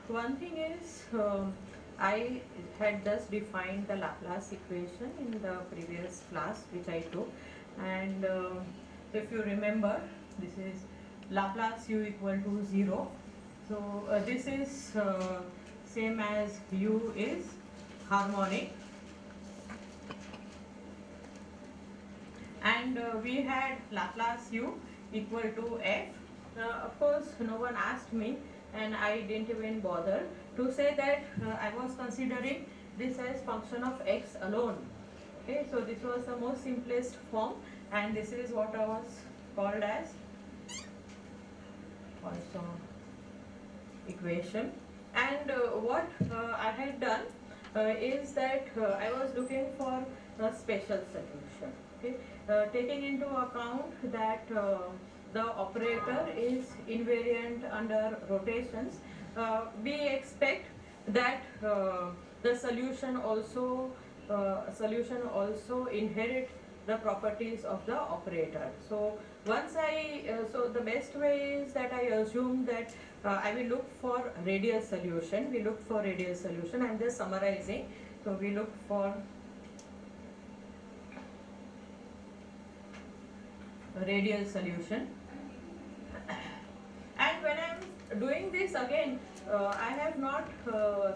one thing is, I had just defined the Laplace equation in the previous class which I took, and if you remember, this is Laplace u equal to 0. So this is same as u is harmonic, and we had Laplace u equal to f. Of course, no one asked me, and I didn't even bother to say that I was considering this as function of x alone. Okay, so this was the most simplest form, and this is what I was called as also equation. And what I had done is that I was looking for a special solution. Okay, taking into account that the operator is invariant under rotations, we expect that the solution also inherit the properties of the operator. So once so the best way is that I assume that I will look for radial solution. We look for radial solution. I'm just summarizing. So we look for a radial solution, and when I'm doing this again, I have not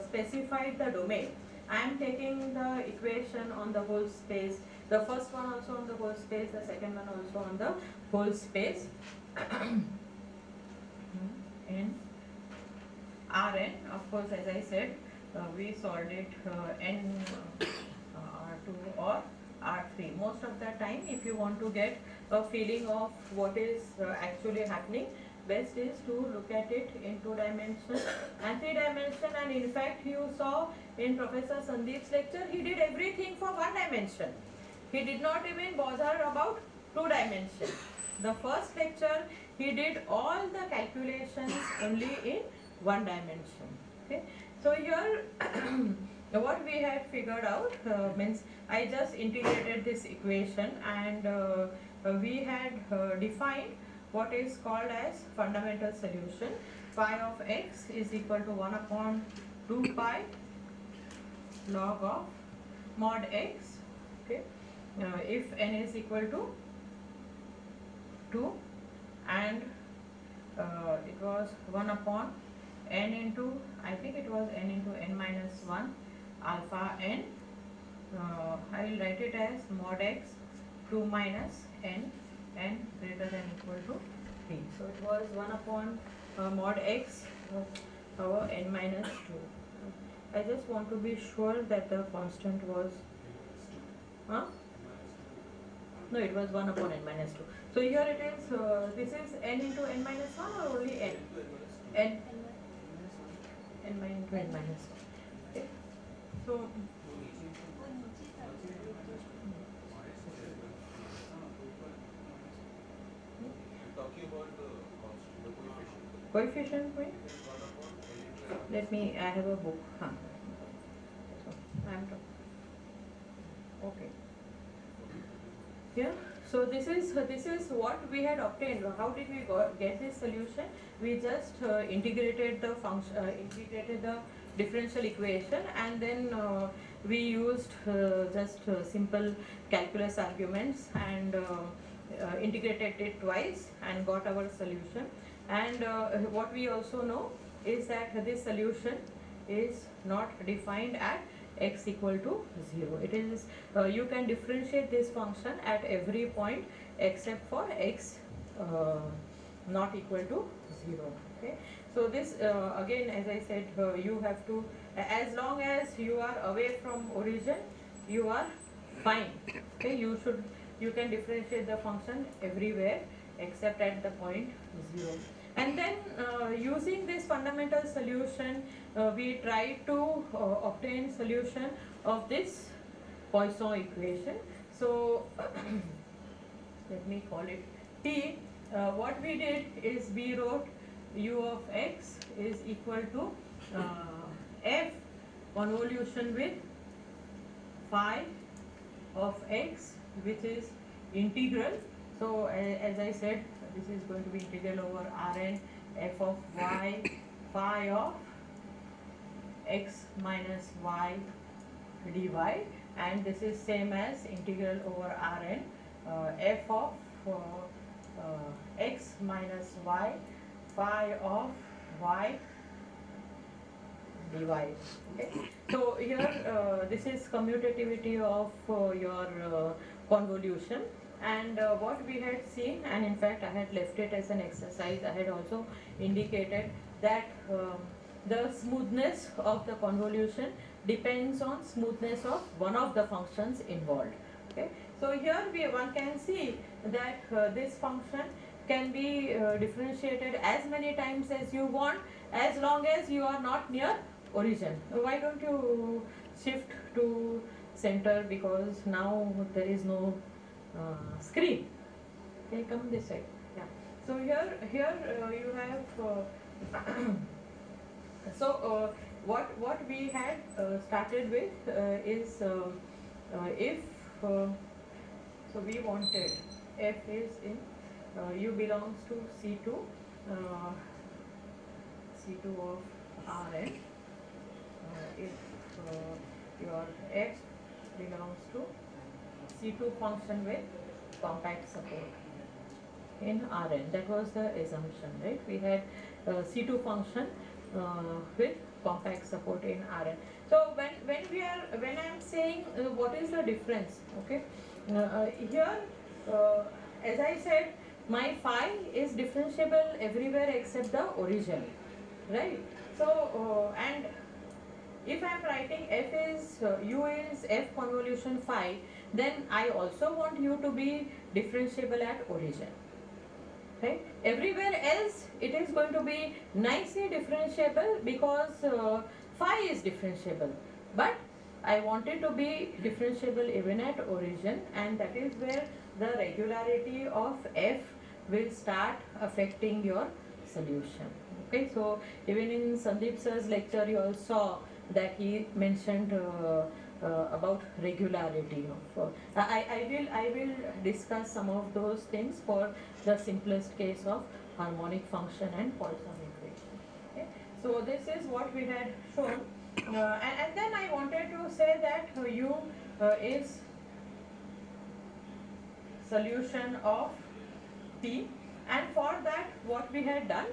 specified the domain. I am taking the equation on the whole space, the first one also on the whole space, the second one also on the whole space in Rn. Of course, as I said, we solved it n R2 or R3. Most of the time, if you want to get a feeling of what is actually happening, best is to look at it in 2 dimensions and 3 dimension. And in fact, you saw in Professor Sandeep's lecture, he did everything for 1 dimension. He did not even bother about 2 dimensions. The first lecture, he did all the calculations only in 1 dimension. Okay, so here what we had figured out means I just integrated this equation, and we had defined what is called as fundamental solution. Phi of x is equal to 1 upon 2 pi log of mod x. Okay, if n is equal to 2, and it was 1 upon n into, I think it was n into n minus 1 alpha n. I will write it as mod x 2 minus n greater than equal to 3. So it was 1 upon mod x power n minus 2. I just want to be sure that the constant was, no, it was 1 upon n minus 2. So here it is, this is n into n minus 1 or only n? N into n minus 1. Okay. So talking about the coefficient point. Let me, I have a book. So I am talking. Okay. Yeah. So this is what we had obtained. How did we get this solution? We just integrated the function, integrated the differential equation, and then we used just simple calculus arguments and integrated it twice and got our solution. And what we also know is that this solution is not defined at x equal to 0. It is you can differentiate this function at every point except for x not equal to 0. Okay, so this again, as I said, you have to, as long as you are away from origin, you are fine. Okay, you can differentiate the function everywhere except at the point 0. And then using this fundamental solution, we try to obtain solution of this Poisson equation. So let me call it T. What we did is we wrote u of x is equal to f convolution with phi of x, which is integral. So as I said, this is going to be integral over Rn f of y phi of x minus y dy, and this is same as integral over Rn f of x minus y phi of y dy. Okay. So here this is commutativity of your convolution, and what we had seen, and in fact I had left it as an exercise. I had also indicated that the smoothness of the convolution depends on smoothness of one of the functions involved. Okay. So here one can see that this function can be differentiated as many times as you want, as long as you are not near origin. Why don't you shift to center, because now there is no screen. Okay, come this side. Yeah. So here you have so what we had started with is if so we wanted f is in u belongs to C2 C2 of Rn, if your f belongs to C2 function with compact support in Rn. That was the assumption, right? We had C2 function with compact support in Rn. So when I am saying what is the difference, okay? Here, as I said, my phi is differentiable everywhere except the origin, right? So and if I am writing f is u is f convolution phi, then I also want u to be differentiable at origin. Right? Everywhere else it is going to be nicely differentiable because phi is differentiable, but I want it to be differentiable even at origin, and that is where the regularity of f will start affecting your solution. Okay, so even in Sandeep sir's lecture you all saw that he mentioned about regularity of I will discuss some of those things for the simplest case of harmonic function and Poisson equation. Okay? So this is what we had shown, and then I wanted to say that u is solution of P, and for that what we had done,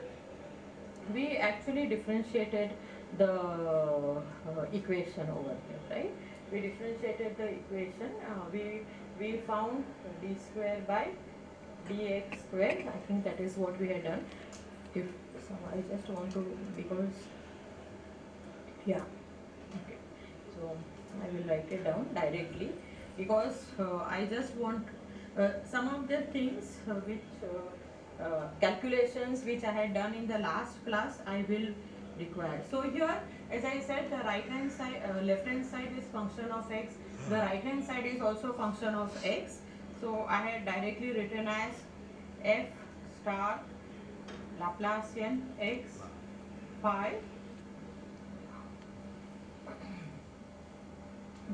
we actually differentiated the equation over here, right? We differentiated the equation. We found d square by dx square. I think that is what we had done. If so, I just want to, because yeah, okay. So I will write it down directly, because I just want some of the things which calculations which I had done in the last class I will require. So here, as I said, the right hand side, left hand side is function of x, the right hand side is also function of x. So I had directly written as f star Laplacian x phi.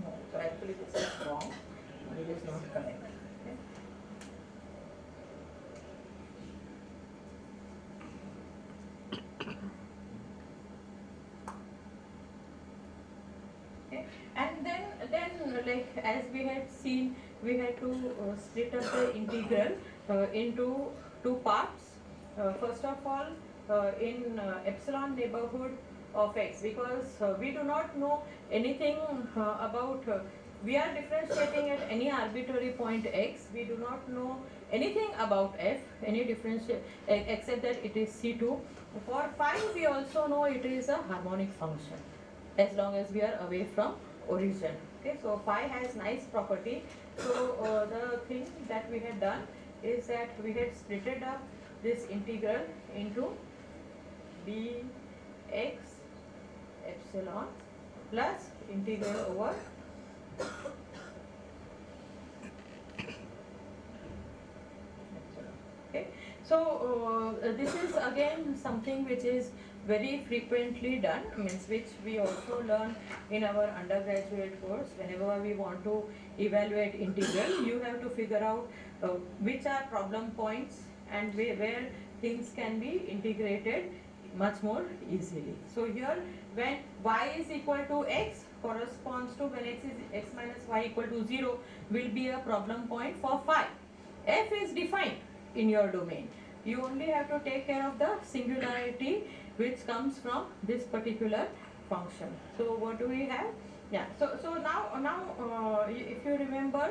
No, so actually this is wrong, it is not correct. And then like as we had seen, we had to split up the integral into two parts. First of all, in epsilon neighborhood of x, because we do not know anything about we are differentiating at any arbitrary point x. We do not know anything about f, any differential except that it is C2. For phi we also know it is a harmonic function as long as we are away from origin. Okay, so phi has nice property. So the thing that we had done is that we had splitted up this integral into dx epsilon plus integral over epsilon. Okay, so this is again something which is very frequently done, means which we also learn in our undergraduate course. Whenever we want to evaluate integral, you have to figure out which are problem points and where things can be integrated much more easily. So here when y is equal to x corresponds to when x minus y equal to 0 will be a problem point for phi. F is defined in your domain. You only have to take care of the singularity which comes from this particular function. So what do we have? Yeah. So now if you remember,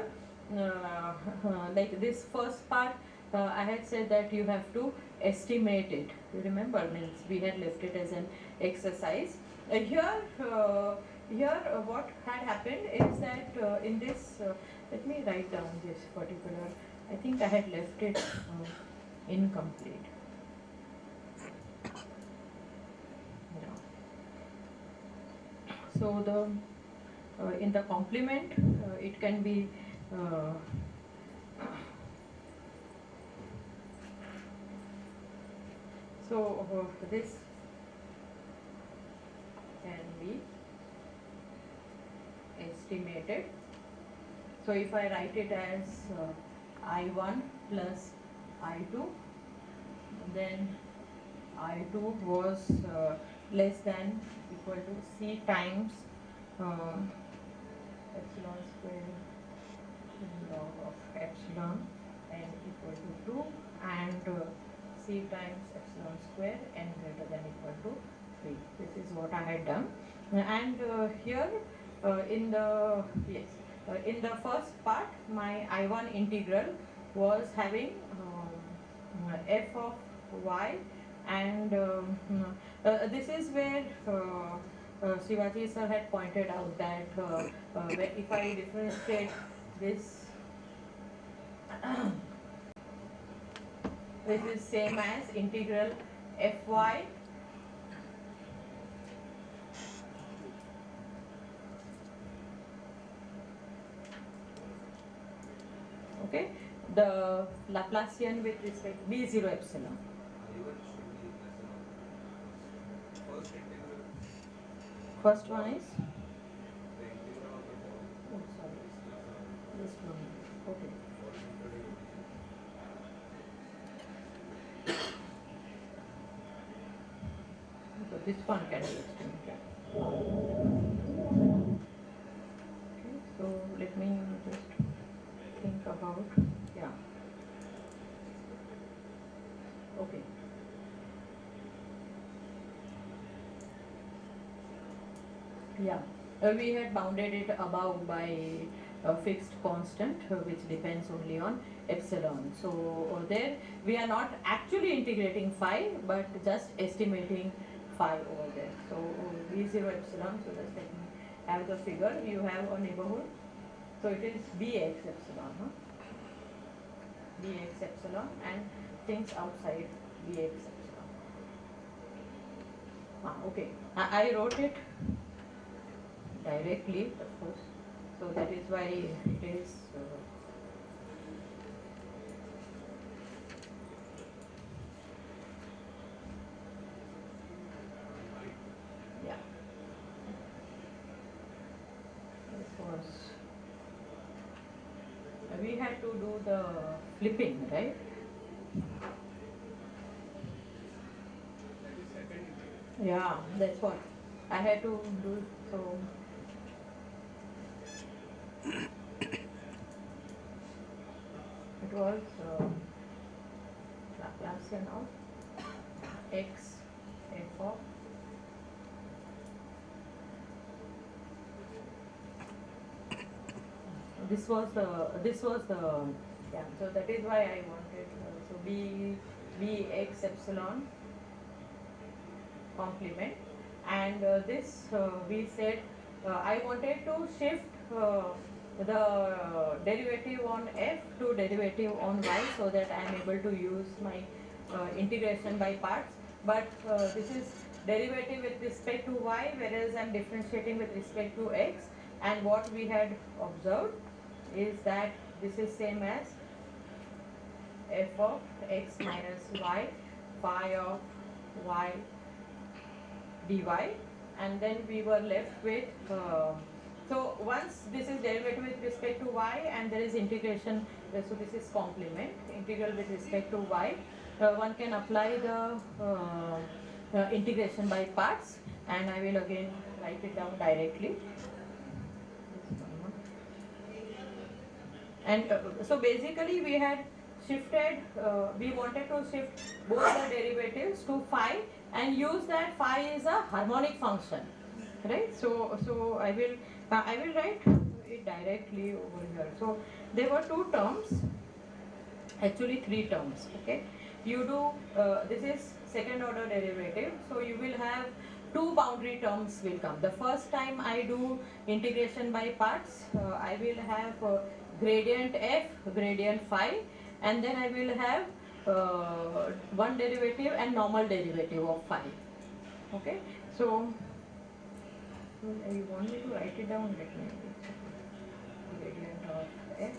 like this first part, I had said that you have to estimate it. You remember, means we had left it as an exercise. Here what had happened is that in this, let me write down this particular. I think I had left it incomplete. Yeah. So the in the complement it can be so this can be estimated. So if I write it as I1 plus I2, then I2 was less than equal to C times epsilon square log of epsilon n equal to 2 and C times epsilon square n greater than equal to 3. This is what I had done. And here in the first part, my I1 integral was having f of y, and this is where Shivaji sir had pointed out that if I differentiate this, this is same as integral fy okay, the Laplacian with respect b0 epsilon. First one is, oh sorry, this one, okay. So this one can be estimated. Okay, so let me just think about, yeah, okay. Yeah, we had bounded it above by a fixed constant which depends only on epsilon. So there we are not actually integrating phi but just estimating phi over there. So b0 epsilon, so just let me have the figure. You have a neighborhood, so it is bx epsilon, huh? Bx epsilon and things outside bx epsilon. Okay, I wrote it directly, of course, so that is why it is yeah, this was, we had to do the flipping, right? Yeah, that's what I had to do. So it was Laplacian of x f of this was the yeah. So that is why I wanted so b x epsilon complement, and this we said I wanted to shift the derivative on f to derivative on y so that I am able to use my integration by parts, but this is derivative with respect to y, whereas I am differentiating with respect to x, and what we had observed is that this is same as f of x minus y phi of y dy, and then we were left with so once this is derivative with respect to y and there is integration, so this is complement integral with respect to y, one can apply the integration by parts, and I will again write it down directly. And so basically we had shifted, we wanted to shift both the derivatives to phi and use that phi is a harmonic function, right? So I will write it directly over here. So there were two terms, actually three terms, okay? You do, this is second order derivative, so you will have two boundary terms will come. The first time I do integration by parts, I will have gradient f, gradient phi, and then I will have one derivative and normal derivative of phi, okay? So you want me to write it down? Let me gradient of f,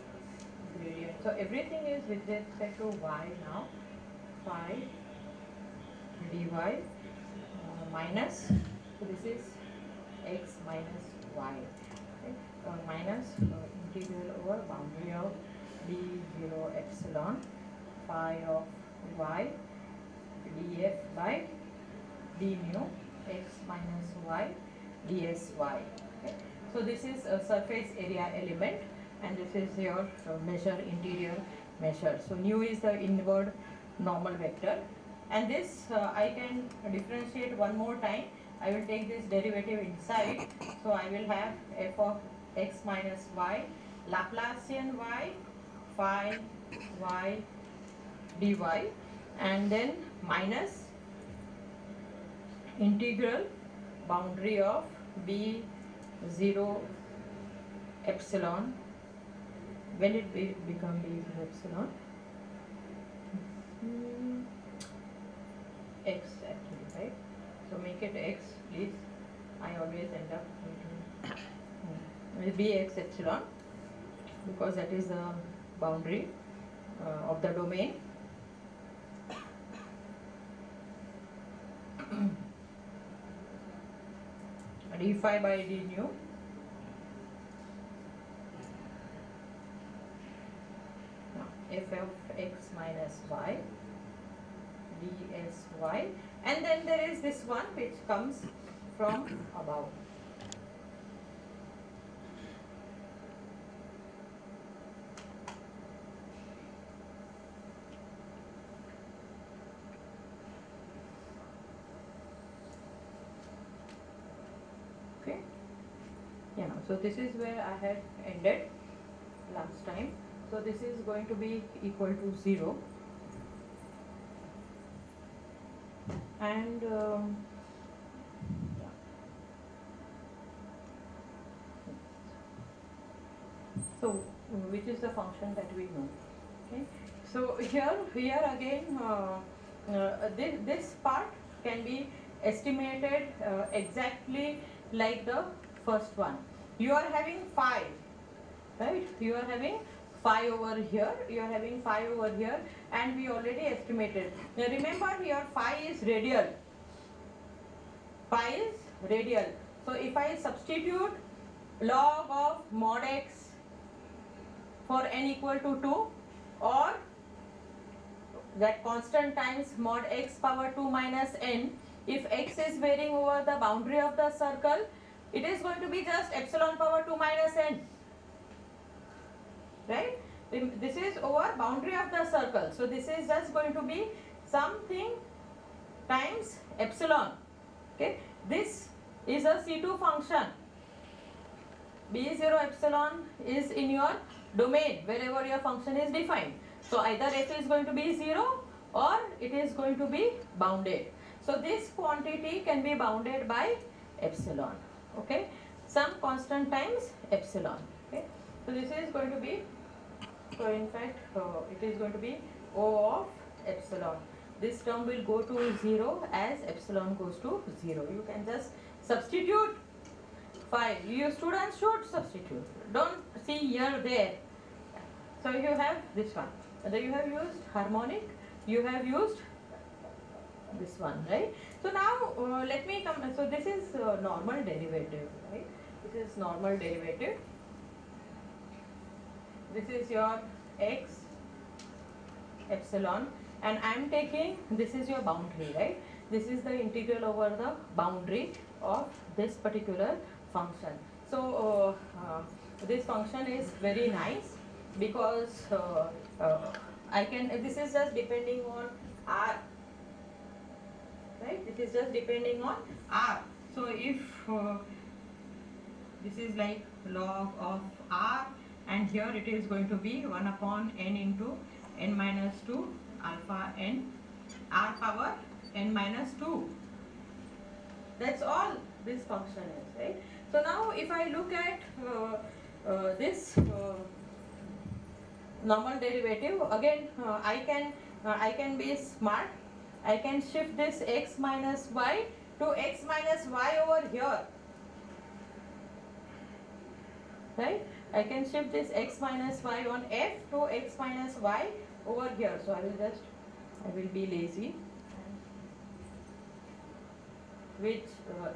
gradient. So everything is with respect to y now. Phi dy minus, so this is x minus y, okay? Minus integral over boundary of d0 epsilon phi of y df by d mu x minus y dsy, okay? So this is a surface area element, and this is your measure, interior measure. So nu is the inward normal vector, and this I can differentiate one more time. I will take this derivative inside, so I will have f of x minus y Laplacian y phi y dy, and then minus integral boundary of b0 epsilon, when it become b0 epsilon, x actually, right? So make it x, please. I always end up making bx epsilon, because that is the boundary of the domain. d phi by d nu f of x minus y dsy, and then there is this one which comes from above. Okay, yeah, so this is where I had ended last time. So this is going to be equal to 0, and yeah. So which is the function that we know, okay? So here again this part can be estimated exactly like the first one. You are having phi, right? You are having phi over here, you are having phi over here, and we already estimated. Now remember, your phi is radial. Phi is radial. So if I substitute log of mod x for n equal to 2, or that constant times mod x power 2 minus n, if x is varying over the boundary of the circle, it is going to be just epsilon power 2 minus n. Right? This is over boundary of the circle. So this is just going to be something times epsilon. Okay? This is a C2 function. B0 epsilon is in your domain wherever your function is defined. So either f is going to be 0 or it is going to be bounded. So this quantity can be bounded by epsilon. Okay? Some constant times epsilon. Okay? So this is going to be, so in fact it is going to be O of epsilon. This term will go to 0 as epsilon goes to 0. You can just substitute phi. You students should substitute. Don't see here, there. So you have this one. Then you have used harmonic. You have used this one, right? So now let me come. So this is normal derivative, right? This is normal derivative. This is your x epsilon, and I am taking, this is your boundary, right? This is the integral over the boundary of this particular function. So this function is very nice because I can, this is just depending on r, right? This is just depending on r. So if this is like log of r, and here it is going to be 1 upon n into n minus 2 alpha n r power n minus 2. That's all this function is, right? So now if I look at this normal derivative, again I can be smart. I can shift this x minus y to x minus y over here, right? I can shift this x minus y on f to x minus y over here. So I will be lazy, which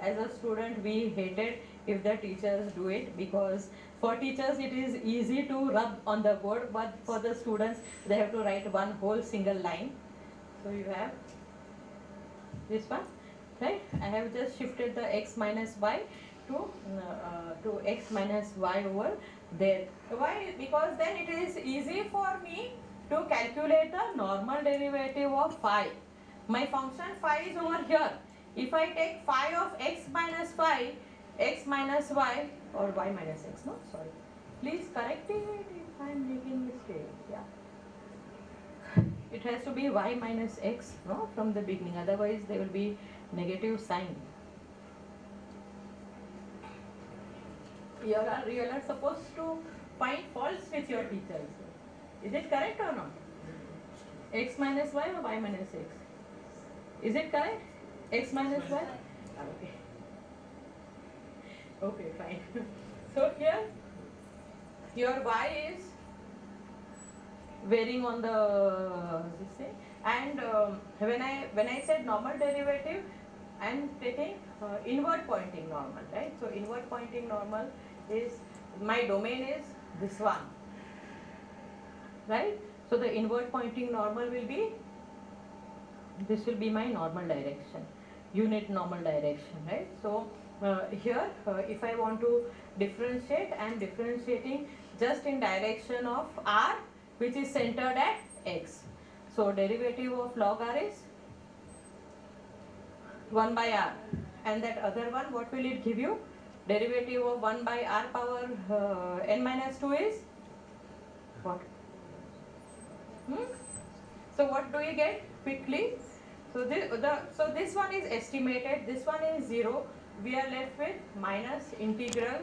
as a student we hated if the teachers do it, because for teachers it is easy to rub on the board, but for the students they have to write one whole single line. So you have this one, right? I have just shifted the x minus y to x minus y over there. Why? Because then it is easy for me to calculate the normal derivative of phi. My function phi is over here. If I take phi of x minus phi, x minus y, or y minus x, no, sorry. Please correct it if I am making mistake. Yeah. It has to be y minus x, no, from the beginning. Otherwise, there will be negative sign. You are supposed to find faults with your teachers. Is it correct or not? X minus y or y minus x? Is it correct? X minus y? Okay. Okay, fine. So here, your y is varying on the this thing, and when I said normal derivative, I am taking inward pointing normal, right? So inward pointing normal is, my domain is this one, right? So the inward pointing normal will be, this will be my normal direction, unit normal direction, right? So here if I want to differentiate, I am differentiating just in direction of r, which is centered at x. So derivative of log r is 1 by r, and that other one, what will it give you? Derivative of 1 by r power n minus 2 is what? So what do you get quickly? So this one is estimated, this one is 0. We are left with minus integral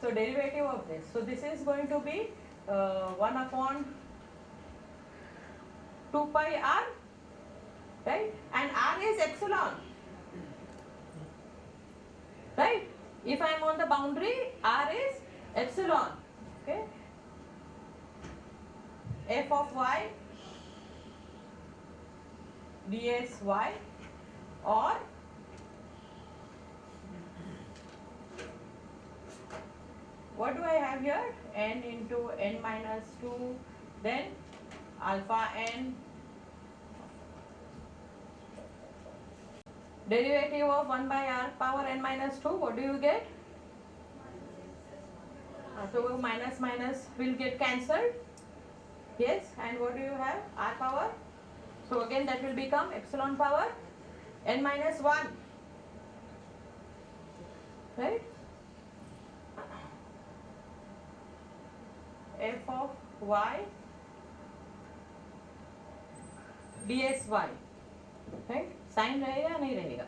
so derivative of this. So this is going to be 1 upon 2 pi r, right? And r is epsilon, right? If I am on the boundary, r is epsilon, okay? F of y ds y, or what do I have here? N into n minus 2, then alpha n, derivative of 1 by r power n minus 2, what do you get? So minus minus will get cancelled, yes, and what do you have? R power. So again that will become epsilon power n minus 1, right? F of y ds y, right? Sign रहेगा नहीं रहेगा?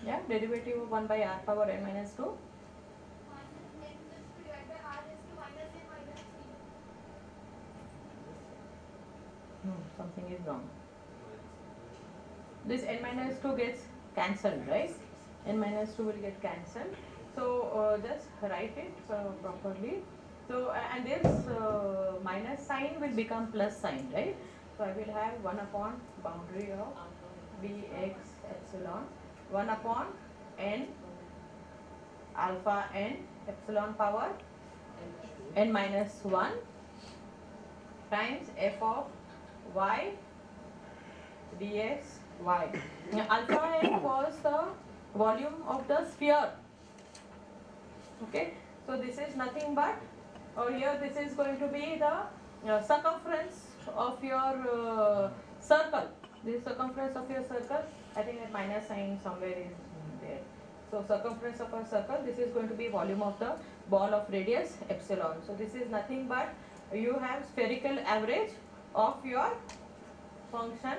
Yeah, derivative of 1 by r power n minus 2. Something is wrong. This n minus 2 gets cancelled, right? N minus 2 will get cancelled. So just write it properly. So and this minus sign will become plus sign, right? So I will have 1 upon boundary of bx epsilon 1 upon n alpha n epsilon power n minus 1 times f of y dx y. Now, alpha n was the volume of the sphere. Okay, so this is nothing but, or here this is going to be the circumference of your circle. This circumference of your circle, I think that minus sign somewhere is there. So circumference of a circle, this is going to be volume of the ball of radius epsilon. So this is nothing but you have spherical average of your function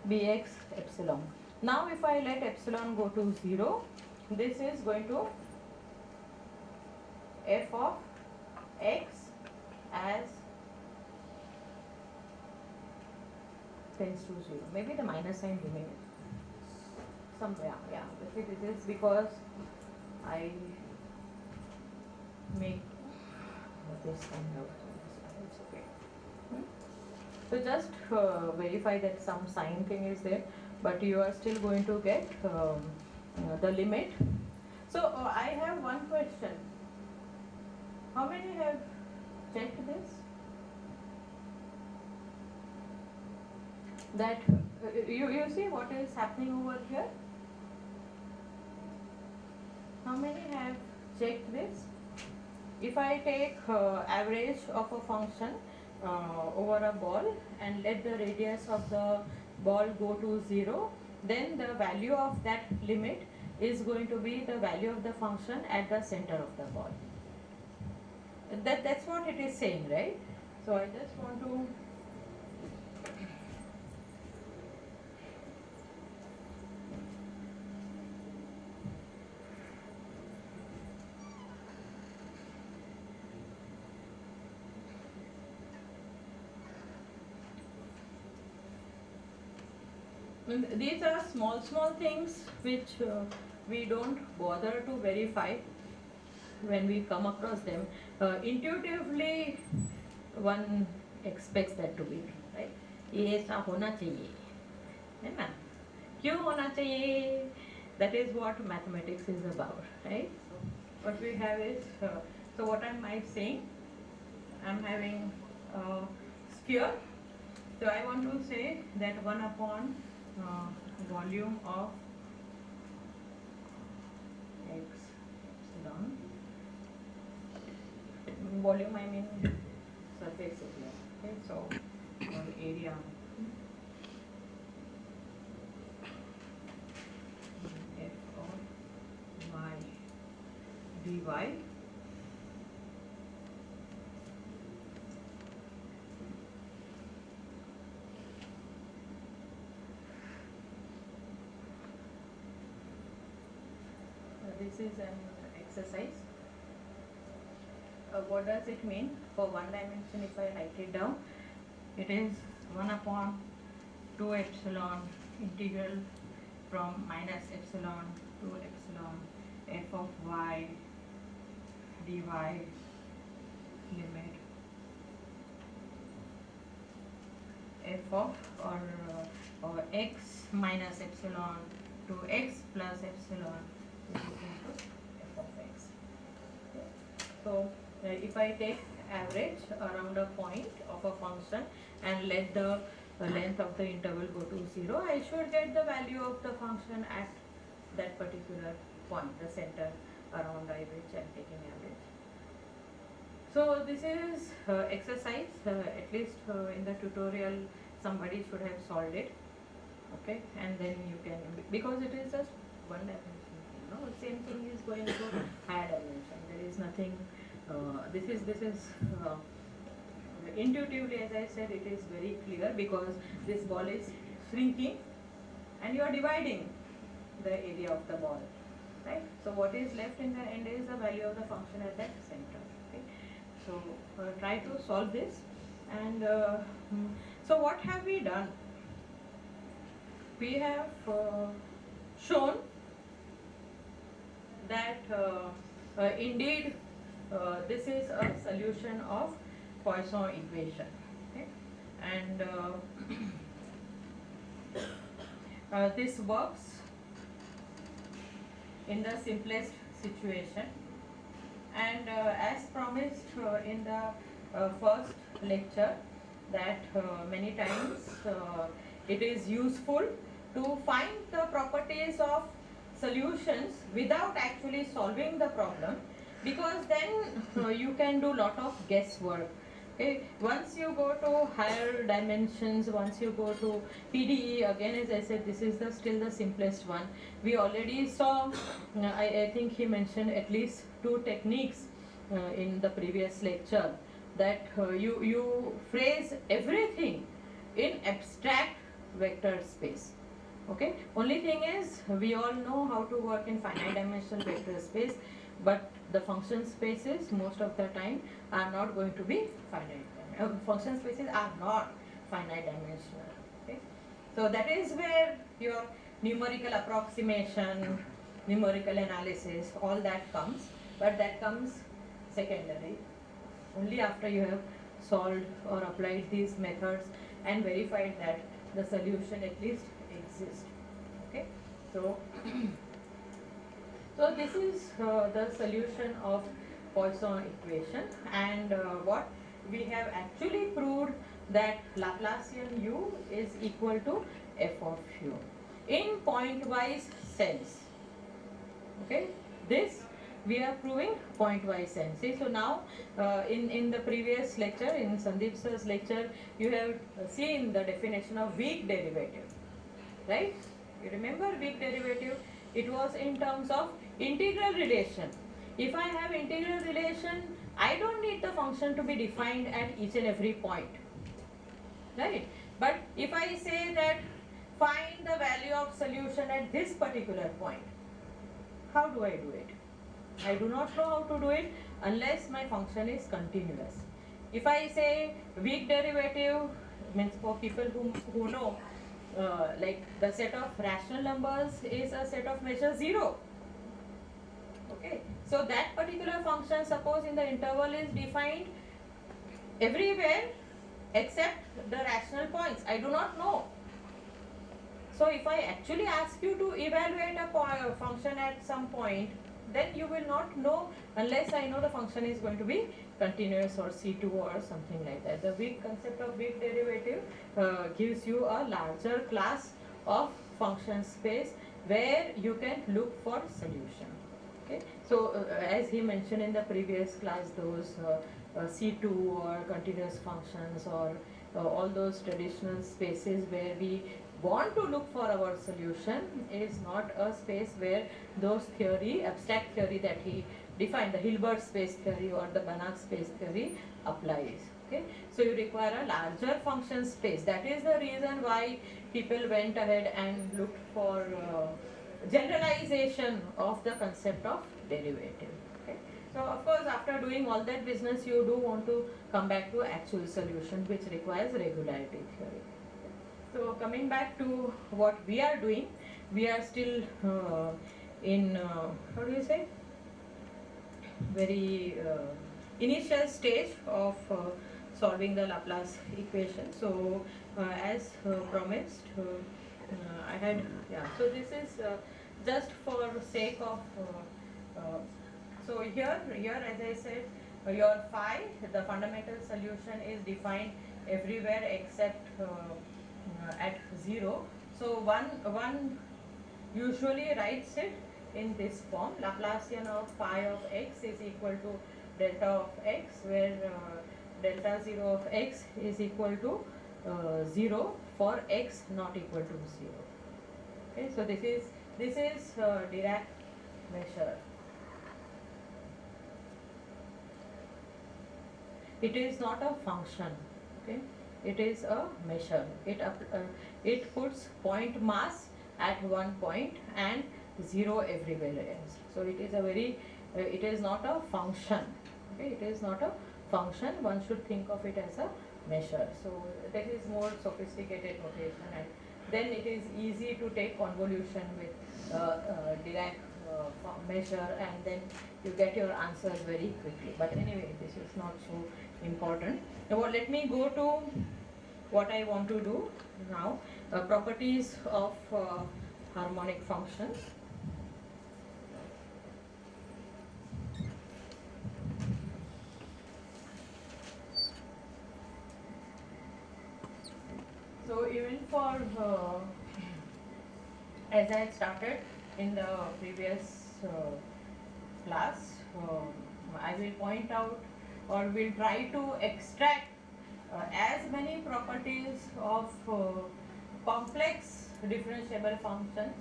bx epsilon. Now if I let epsilon go to 0, this is going to f of x as tends to 0. Maybe the minus sign remains somewhere. Yeah, this is because I make this kind of, it's okay. So just verify that some sign thing is there, but you are still going to get the limit. So I have one question. How many have checked this? That you see what is happening over here? How many have checked this? If I take average of a function over a ball and let the radius of the ball go to 0, then the value of that limit is going to be the value of the function at the center of the ball. That's what it is saying, right? So I just want to these are small things which we don't bother to verify when we come across them. Intuitively one expects that to be true, right? ये ऐसा होना चाहिए, है ना? क्यों होना चाहिए? That is what mathematics is about, right? What we have is, so what am I saying? I'm having a sphere. So I want to say that 1 upon volume of x epsilon. Volume I mean surface area. Okay, so area f of y dy this is an exercise. What does it mean? For one dimension, if I write it down, it is 1 upon 2 epsilon integral from minus epsilon to epsilon f of y dy limit f of or x minus epsilon to x plus epsilon is equal to f of x. Okay. So if I take average around a point of a function and let the length of the interval go to 0, I should get the value of the function at that particular point, the center around which I am taking average. So this is exercise, at least in the tutorial somebody should have solved it, okay, and then you can, because it is just one dimension, you know, same thing is going to higher dimension, there is nothing, this is intuitively, as I said, it is very clear because this ball is shrinking and you are dividing the area of the ball, right? So what is left in the end is the value of the function at that center. Okay? So try to solve this, and so what have we done? We have shown that indeed this is a solution of Poisson equation, okay? And this works in the simplest situation, and as promised in the first lecture, that many times it is useful to find the properties of solutions without actually solving the problem, because then you can do lot of guesswork. Okay, once you go to higher dimensions, once you go to PDE, again as I said, this is still the simplest one. We already saw, I think he mentioned at least 2 techniques in the previous lecture, that you phrase everything in abstract vector space. Okay, only thing is we all know how to work in finite dimensional vector space, but the function spaces most of the time are not going to be finite. Function spaces are not finite dimensional. Okay, so that is where your numerical approximation, numerical analysis, all that comes, but that comes secondary, only after you have solved or applied these methods and verified that the solution at least exists. Okay, so so this is the solution of Poisson equation, and what we have actually proved, that Laplacian u is equal to f of u in pointwise sense. Okay, this we are proving pointwise sense. See, so now in the previous lecture, in Sandeep sir's lecture, you have seen the definition of weak derivative, right? You remember weak derivative? It was in terms of integral relation. If I have integral relation, I don't need the function to be defined at each and every point, right? But if I say that find the value of solution at this particular point, how do I do it? I do not know how to do it unless my function is continuous. If I say weak derivative, means for people who know, like the set of rational numbers is a set of measure 0. Okay, so that particular function, suppose in the interval, is defined everywhere except the rational points. I do not know. So if I actually ask you to evaluate a function at some point, then you will not know unless I know the function is going to be continuous or C2 or something like that. The weak concept of weak derivative gives you a larger class of function space where you can look for solution. Okay, so as he mentioned in the previous class, those C2 or continuous functions or all those traditional spaces where we want to look for our solution is not a space where those theory, abstract theory that he defined, the Hilbert space theory or the Banach space theory, applies. Okay, so you require a larger function space. That is the reason why people went ahead and looked for generalization of the concept of derivative. Okay, so of course after doing all that business, you do want to come back to actual solution, which requires regularity theory. So coming back to what we are doing, we are still in how do you say, very initial stage of solving the Laplace equation. So as promised, I had, so this is just for sake of so here as I said, your phi, the fundamental solution, is defined everywhere except at 0. So one usually writes it in this form: Laplacian of phi of x is equal to delta of x, where delta 0 of x is equal to 0 for x not equal to 0. Okay, so this is Dirac measure. It is not a function. Okay, it is a measure. It puts point mass at one point and 0 everywhere else. So it is a very it is not a function. Okay, it is not a function. One should think of it as a measure. So that is more sophisticated notation, and then it is easy to take convolution with Dirac measure, and then you get your answers very quickly. But anyway, this is not so important. Now let me go to what I want to do now, properties of harmonic functions. So even for, as I had started in the previous class, I will point out or will try to extract as many properties of complex differentiable functions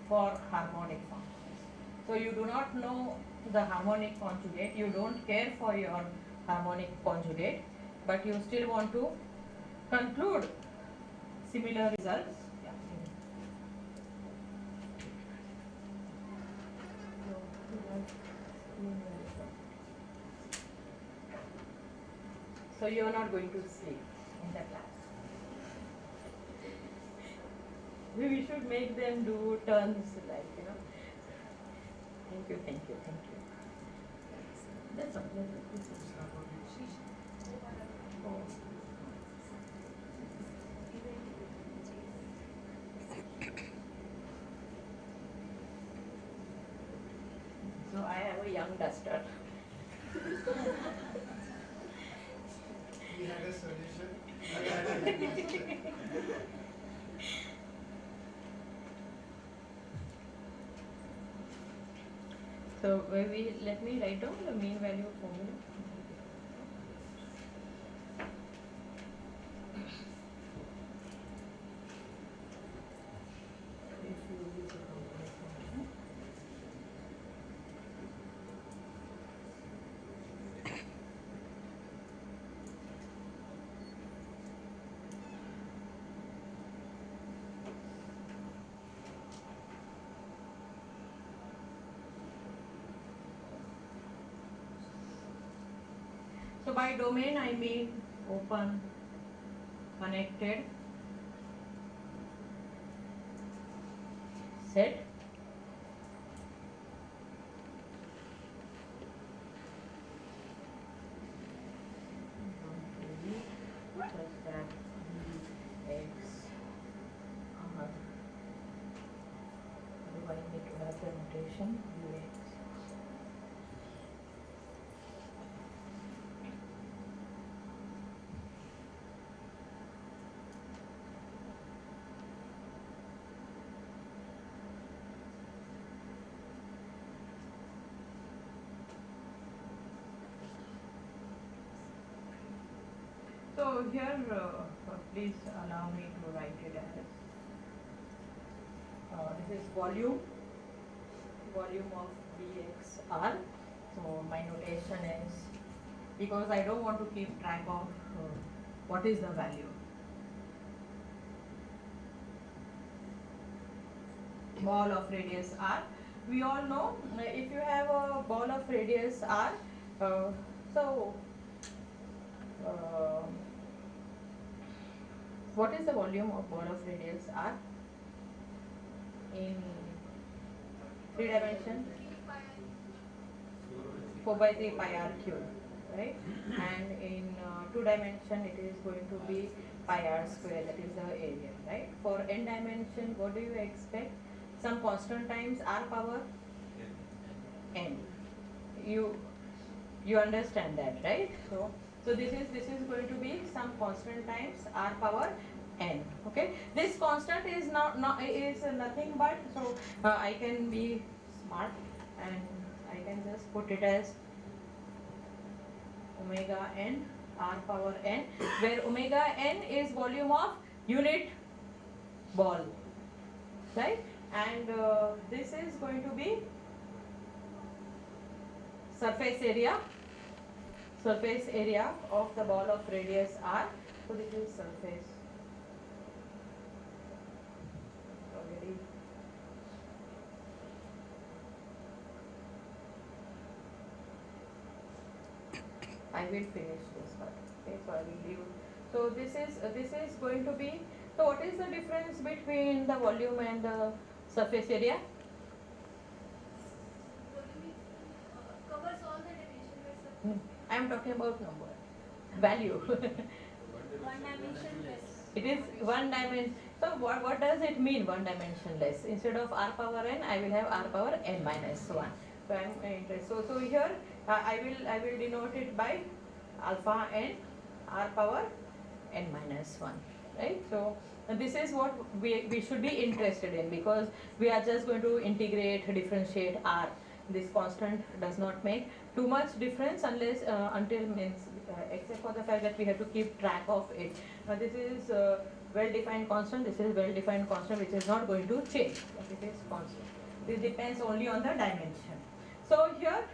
for harmonic functions. So you do not know the harmonic conjugate, you don't care for your harmonic conjugate, but you still want to conclude similar results. Yeah. So you are not going to sleep in the class. We should make them do turns, like, you know. Thank you, thank you, thank you. That's all. Oh. So I have a young duster. We had a solution. So let me write down the mean value formula. If you use a complex function. So by domain I mean open, connected set. Such that X R. Do I need to have the notation? Ux. So here, please allow me to write it as this is volume of Bxr. So my notation is, because I don't want to keep track of what is the value. Ball of radius r. We all know if you have a ball of radius r, what is the volume of ball of radius r in 3 dimension? 4 by 3 pi r cube, right? And in 2 dimension it is going to be pi r square, that is the area, right? For n dimension, what do you expect? Some constant times r power n. You understand that, right? So this is going to be some constant times r power n. Okay. This constant is is nothing but, so I can be smart and I can just put it as omega n r power n, where omega n is volume of unit ball, right? And this is going to be surface area of the ball of radius r. So this is surface. Already. I will finish this part. Okay, so I will leave. So this is going to be. So what is the difference between the volume and the surface area? Covers all the dimension. I am talking about number, value. One dimensionless. It is one dimension. So what does it mean, one dimensionless? Instead of r power n, I will have r power n minus 1. So I am interested. So here I will denote it by alpha n r power n minus 1. Right? So this is what we should be interested in, because we are just going to integrate, differentiate r. This constant does not make too much difference unless until means except for the fact that we have to keep track of it. This is well-defined constant. This is well-defined constant which is not going to change. But it is constant. This depends only on the dimension. So here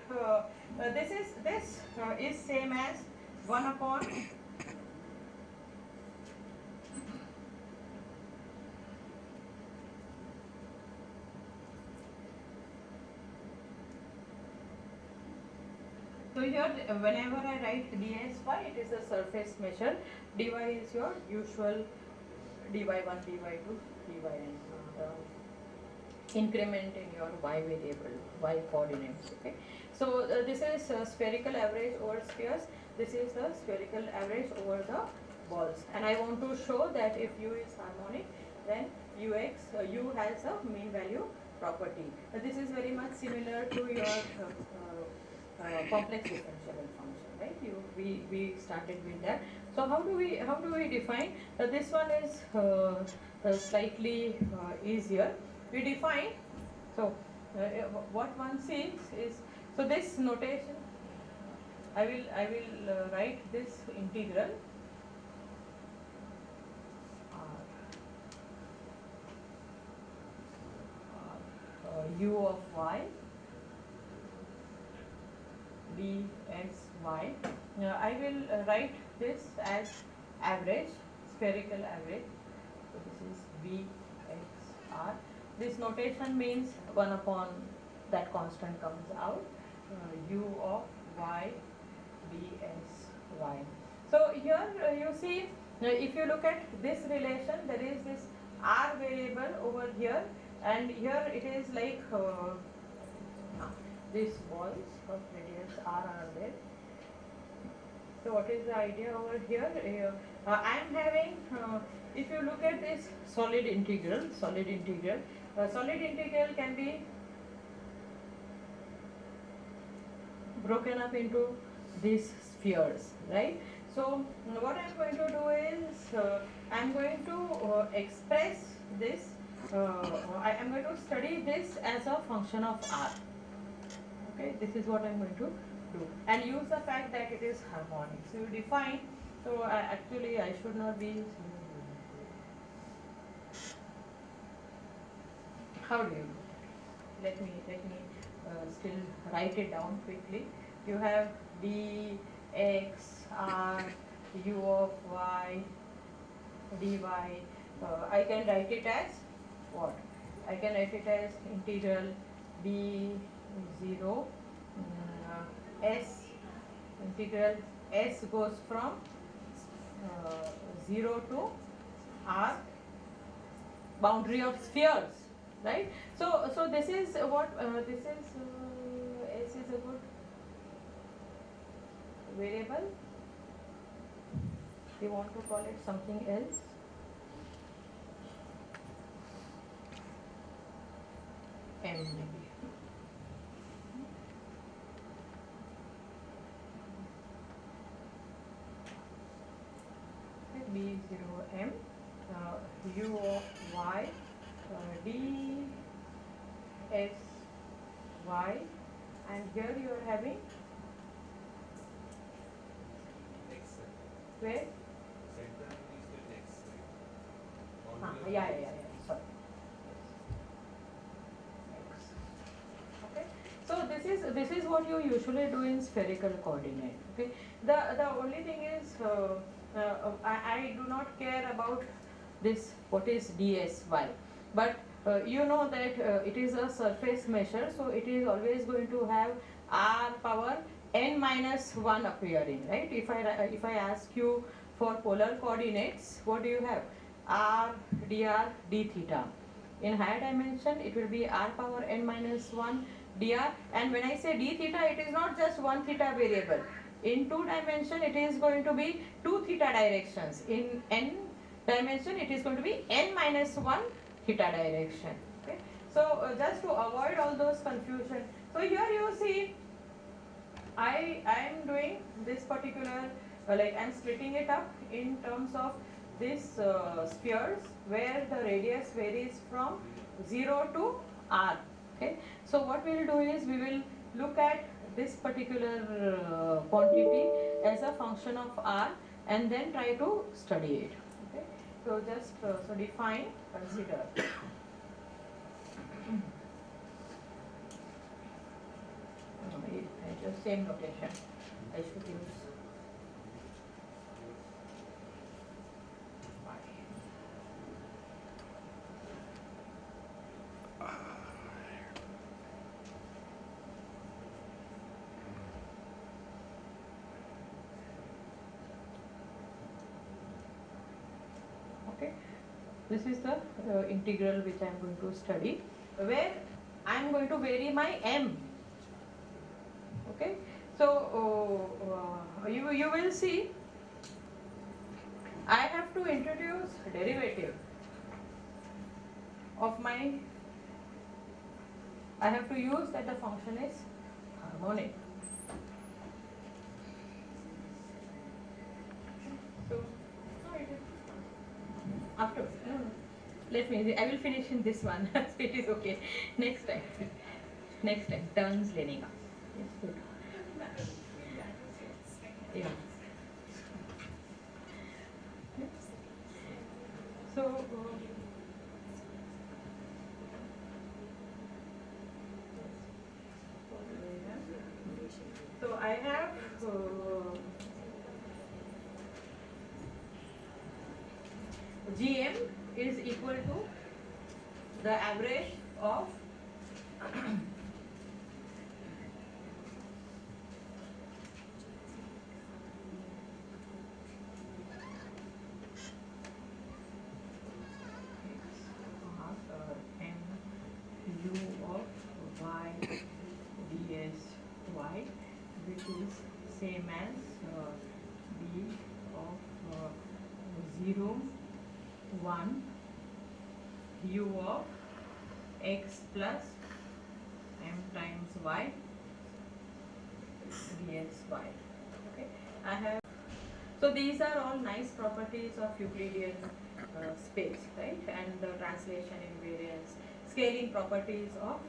this is same as 1 upon So here, whenever I write dsy, it is a surface measure. Dy is your usual dy1, dy2, dyn. Increment in your y variable, y coordinates. Okay. So this is spherical average over spheres. This is the spherical average over the balls. And I want to show that if u is harmonic, then u has a mean value property. This is very much similar to your complex differential function, right? We started with that. So how do we define? This one is slightly easier. We define. So what one sees is, so this notation. I will write this integral u of y dxy. I will write this as average, spherical average. So this is bxr. This notation means 1 upon that constant comes out, u of y dsy. So here you see, if you look at this relation, there is this r variable over here, and here it is like these balls of radius r are there. So what is the idea over here? I am having, if you look at this solid integral can be broken up into these spheres, right? So what I am going to do is, I am going to express this, I am going to study this as a function of r. Okay, this is what I am going to do, and use the fact that it is harmonic. So you define, so actually I should not be, how do you, let me still write it down quickly. You have dx r u of y dy. I can write it as what? I can write it as integral d0 s, integral s goes from 0 to r, boundary of spheres, right? So this is what this is s is a good variable. You want to call it something else? M maybe. B0M u of y d s y, and here you are having X. where? Center is the X, right? Yeah, sorry. Okay, so this is what you usually do in spherical coordinate. Okay, the only thing is I do not care about this, what is dsy, but you know that it is a surface measure, so it is always going to have r power n minus 1 appearing, right? If I ask you for polar coordinates, what do you have? R dr d theta. In higher dimension, it will be r power n minus 1 dr, and when I say d theta, it is not just one theta variable. In 2 dimension it is going to be 2 theta directions. In n dimension it is going to be n minus 1 theta direction. Okay. So just to avoid all those confusion. So here you see I am doing this particular like I am splitting it up in terms of this spheres where the radius varies from 0 to r. Okay. So what we will do is we will look at this particular quantity as a function of r and then try to study it. Okay. So just so define, consider. I just same notation. I should use. Okay, this is the integral which I am going to study, where I am going to vary my m. Okay, so you will see I have to introduce derivative of my. I have to use that the function is harmonic. So no, it is after. No, no. Let me. I will finish in this one. It is okay. Next time. Next time. Turns लेने का. Yes, good. Yeah. So. So I have GM is equal to the average of mu of y ds y, which is same as b of 0 1 u of x plus m times y dxy. Okay, I have. So these are all nice properties of Euclidean space, right? And the translation invariance, scaling properties of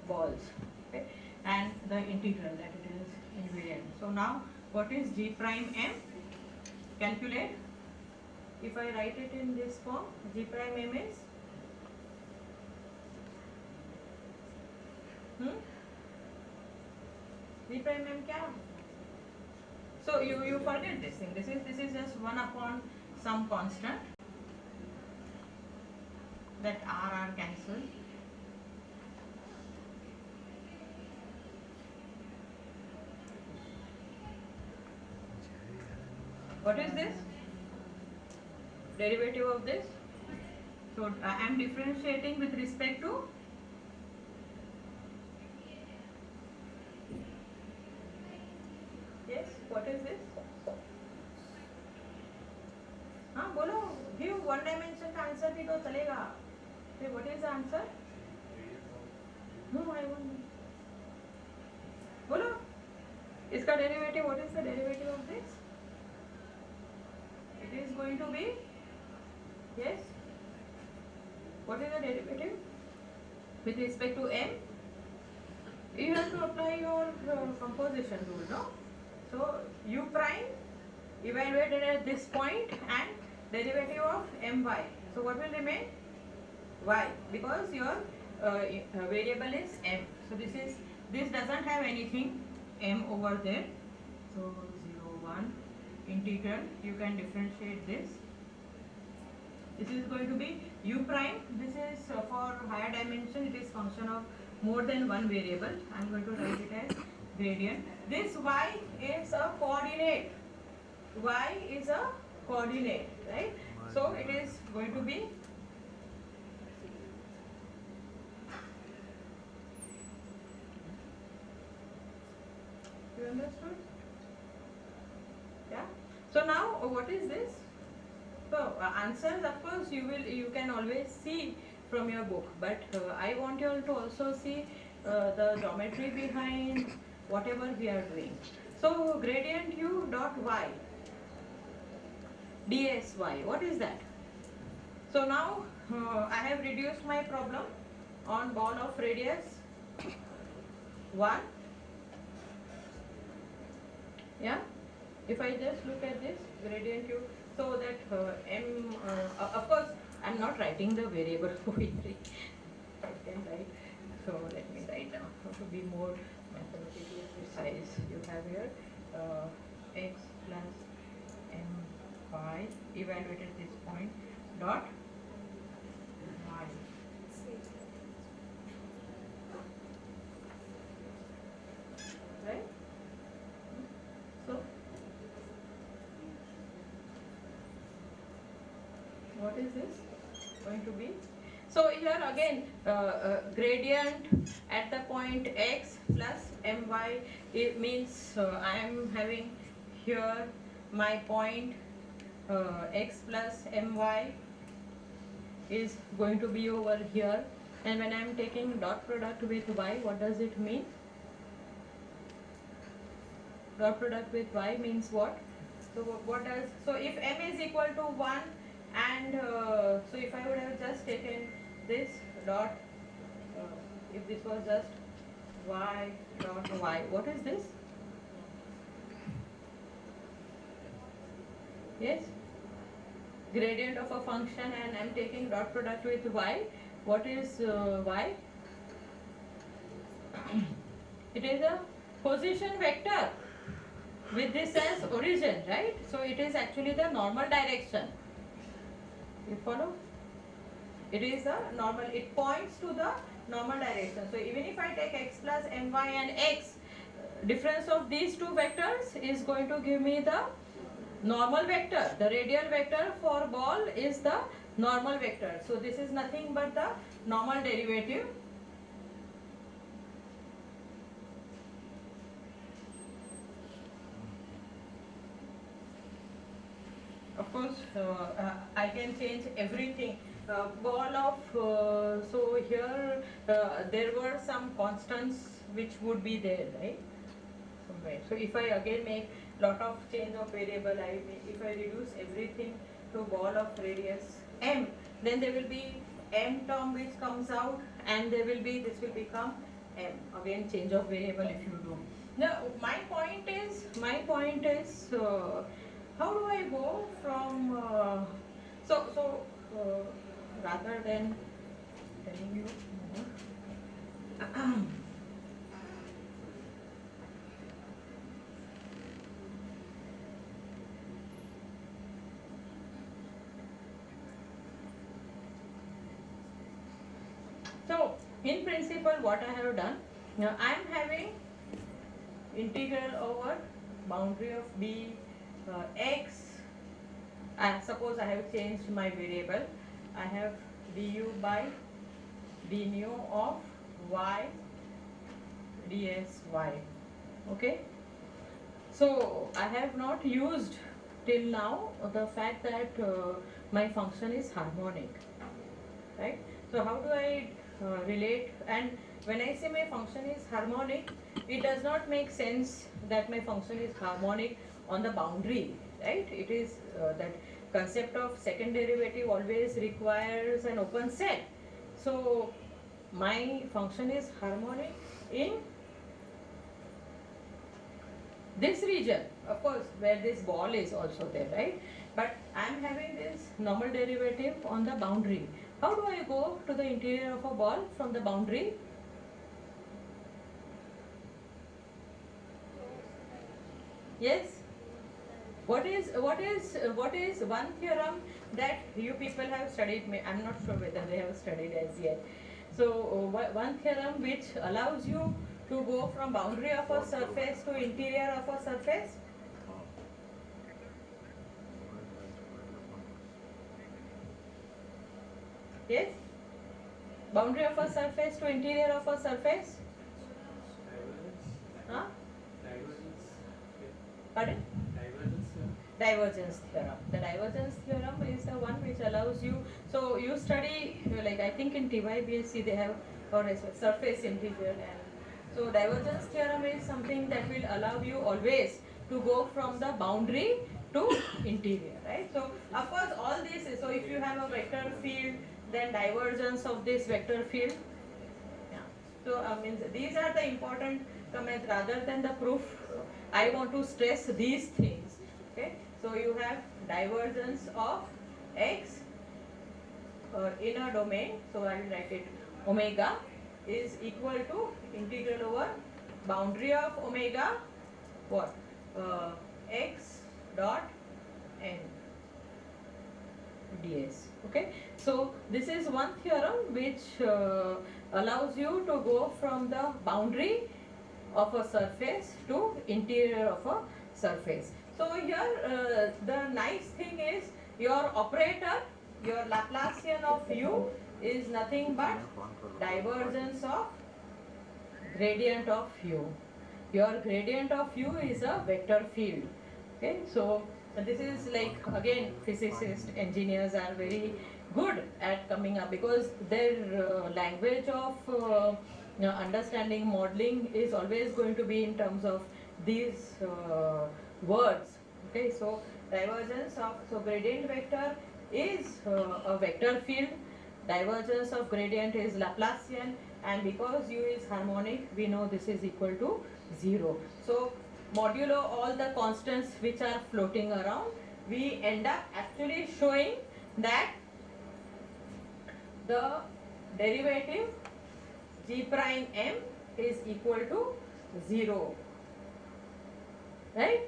balls, okay? And the integral that it is invariant. So now, what is G prime M? Calculate. If I write it in this form, G prime M is G prime M क्या? So you forget this thing. This is just 1 upon some constant. That R cancel. What is this? Derivative of this. So I am differentiating with respect to yes. What is this? हाँ बोलो. Give one dimension का answer भी तो चलेगा. Okay, what is the answer? No, I want. बोलो. इसका derivative. What is the derivative of this? It is going to be yes. What is the derivative with respect to m? You have to apply your composition rule, no? So u prime evaluated at this point and derivative of my. So what will remain? Y, because your variable is m. So this doesn't have anything m over there. So 0 1 integral. You can differentiate this. This is going to be u prime. This is for higher dimension. It is function of more than one variable. I am going to write it as gradient. This y is a coordinate. Y is a coordinate, right? So it is going to be you understood? Yeah. So now what is this? So answers, of course, you can always see from your book, but I want you all to also see the geometry behind whatever we are doing. So gradient u dot y dsy, what is that? So now I have reduced my problem on ball of radius 1. Yeah. If I just look at this gradient u, so that m, of course, I'm not writing the variable poetry. I can write. So let me write down to be more mathematically precise. You have here x plus m y evaluated this point dot y. Right? So what is this going to be? So here again gradient at the point x plus my, it means I am having here my point x plus my is going to be over here, and when I am taking dot product with y, what does it mean? Dot product with y means what? So what does, so if m is equal to 1 and so if I would have just taken this dot, if this was just y dot y, what is this? Yes? Gradient of a function and I am taking dot product with y. What is y? It is a position vector with this as origin, right? So it is actually the normal direction. You follow? It is a normal, it points to the normal direction. So even if I take x plus my and x, difference of these two vectors is going to give me the normal vector. The radial vector for ball is the normal vector. So this is nothing but the normal derivative. Of course, I can change everything. Ball of, so here there were some constants which would be there, right? Somewhere. So if I again make lot of change of variable, if I reduce everything to ball of radius m, then there will be m term which comes out, and there will be, this will become m. Again change of variable if you do. Now my point is how do I go from rather than telling you more, so in principle what I have done, now I am having integral over boundary of b x. Suppose I have changed my variable. I have du by d nu of y dsy. Okay. So I have not used till now the fact that my function is harmonic, right? So how do I relate? And when I say my function is harmonic, it does not make sense that my function is harmonic on the boundary, right? It is that concept of second derivative always requires an open set. So my function is harmonic in this region, of course, where this ball is also there, right? But I am having this normal derivative on the boundary. How do I go to the interior of a ball from the boundary? Yes? What is one theorem that you people have studied? I'm not sure whether they have studied as yet. So one theorem which allows you to go from boundary of a surface to interior of a surface? Yes? Boundary of a surface to interior of a surface? Divergence. Huh? Divergence. Pardon? Divergence. divergence theorem. The divergence theorem is the one which allows you, so you study, like I think in TYBSc they have, or as well, surface integral, and so divergence theorem is something that will allow you always to go from the boundary to interior, right? So of course all this is, so if you have a vector field, then divergence of this vector field. Yeah. So means these are the important comments rather than the proof. I want to stress these things. Okay. So you have divergence of x in a domain. So I will write it omega is equal to integral over boundary of omega what x dot n ds. Okay, so this is one theorem which allows you to go from the boundary of a surface to interior of a surface. So here the nice thing is your operator, your Laplacian of u is nothing but divergence of gradient of u. Your gradient of u is a vector field. Okay, so this is like, again, physicists, engineers are very good at coming up because their language of understanding modeling is always going to be in terms of these words. Okay, so divergence of, so gradient vector is a vector field, divergence of gradient is Laplacian, and because u is harmonic, we know this is equal to 0. So modulo all the constants which are floating around, we end up actually showing that the derivative g prime m is equal to 0. Right?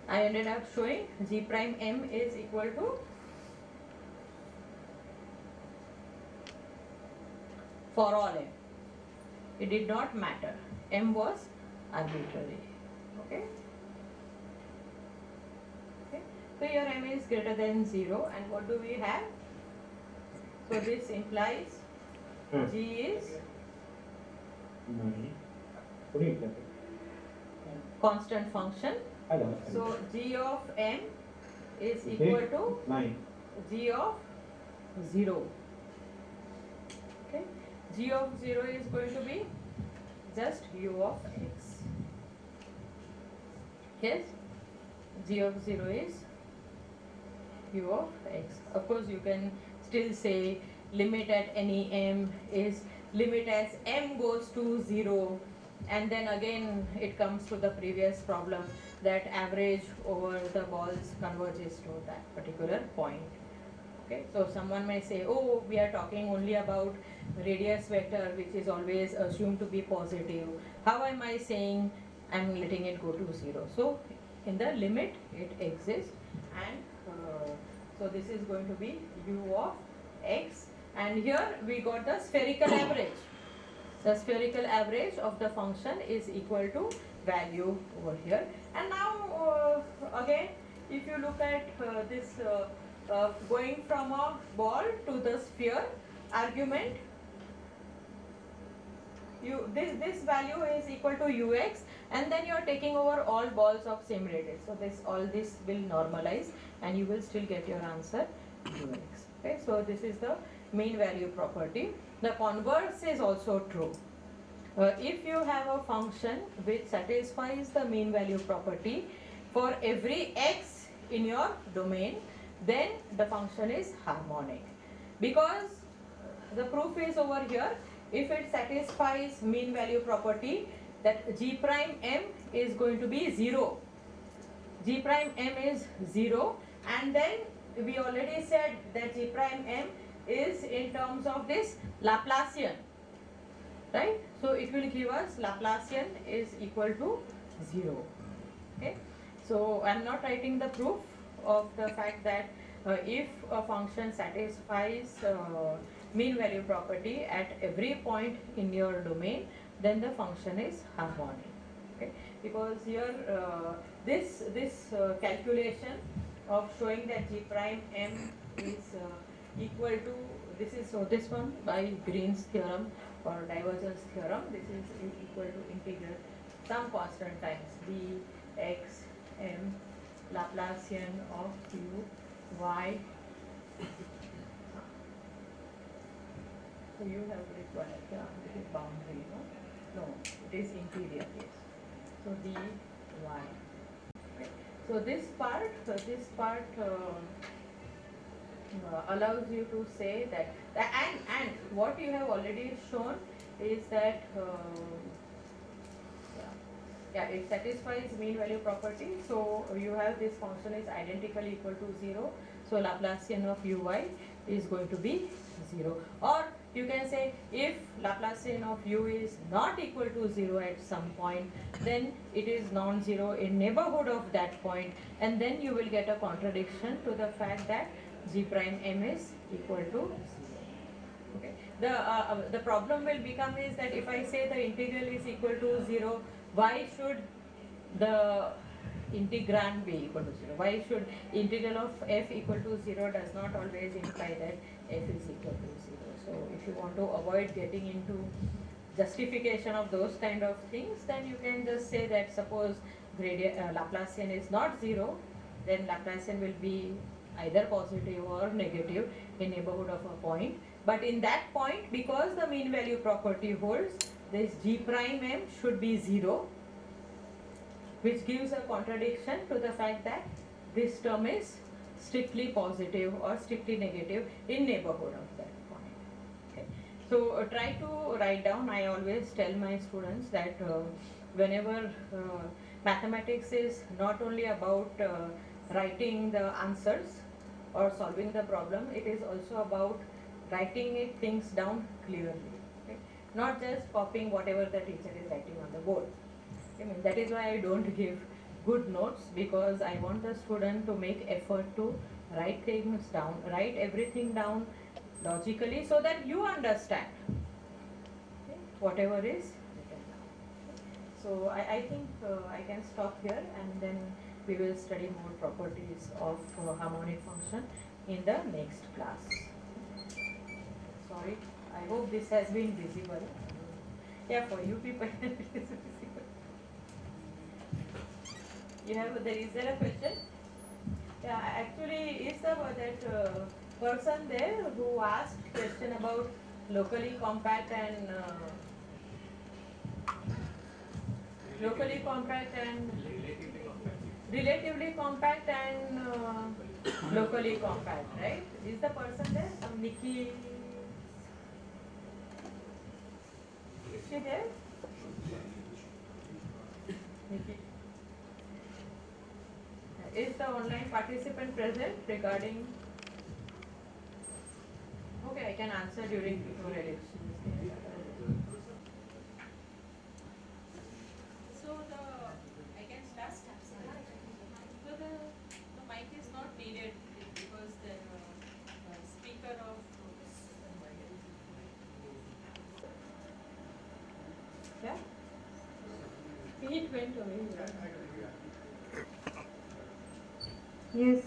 I ended up showing g prime m is equal to for all m. It did not matter. M was arbitrary. Okay. Okay. So your m is greater than 0, and what do we have? So this implies g is constant function. So g of m is equal to g of 0. Okay. G of 0 is going to be just u of x. Yes, g of 0 is u of x. Of course, you can still say limit at any m is limit as m goes to 0, and then again it comes to the previous problem that average over the balls converges to that particular point. Okay, so someone may say, oh, we are talking only about radius vector which is always assumed to be positive. How am I saying I'm letting it go to 0? So in the limit it exists, and so this is going to be u of x, and here we got the spherical average. The spherical average of the function is equal to value over here. And now again, if you look at this going from a ball to the sphere argument, this value is equal to ux, and then you are taking over all balls of same radius. So all this will normalize, and you will still get your answer ux. Okay, so this is the mean value property. The converse is also true. If you have a function which satisfies the mean value property for every x in your domain, then the function is harmonic, because the proof is over here. If it satisfies mean value property, that g prime m is going to be 0. G prime m is 0, and then we already said that g prime m is in terms of this Laplacian, right? So it will give us Laplacian is equal to 0. Okay, so I am not writing the proof of the fact that if a function satisfies mean value property at every point in your domain, then the function is harmonic. Okay, because here this calculation of showing that g prime m is equal to, this is, so this one by Green's theorem or divergence theorem, this is equal to integral some constant times b x m Laplacian of u y. So you have required the boundary, no? No, it is interior, yes. So dy. Okay. So this part allows you to say that, and what you have already shown is that it satisfies mean value property. So you have this function is identically equal to 0. So Laplacian of uy is going to be 0. Or you can say if Laplacian of u is not equal to 0 at some point, then it is non-zero in neighborhood of that point, and then you will get a contradiction to the fact that g prime m is equal to 0. Okay. The problem will become is that if I say the integral is equal to 0, why should the integrand be equal to 0? Why should integral of f equal to 0 does not always imply that f is equal to 0. So if you want to avoid getting into justification of those kind of things, then you can just say that suppose Laplacian is not 0, then Laplacian will be either positive or negative in neighborhood of a point. But in that point, because the mean value property holds, this g prime m should be 0, which gives a contradiction to the fact that this term is strictly positive or strictly negative in neighborhood of that point. Okay. So try to write down. I always tell my students that whenever mathematics is not only about writing the answers or solving the problem, it is also about writing things down clearly. Okay? Not just copying whatever the teacher is writing on the board. I mean, that is why I don't give good notes, because I want the student to make effort to write things down, write everything down logically so that you understand whatever is written down. So I think I can stop here, and then we will study more properties of harmonic function in the next class. Sorry, I hope this has been visible. Yeah, for you people it is visible. Is there a question? Yeah, actually, is that person there who asked question about locally compact and relatively compact and locally compact, right? Is the person there? Some Nikki? Is she there? Nikki. Is the online participant present regarding? Okay, I can answer during tutorial. So I can start. So the mic is not needed because the speaker of. Yeah. It went away. Yes.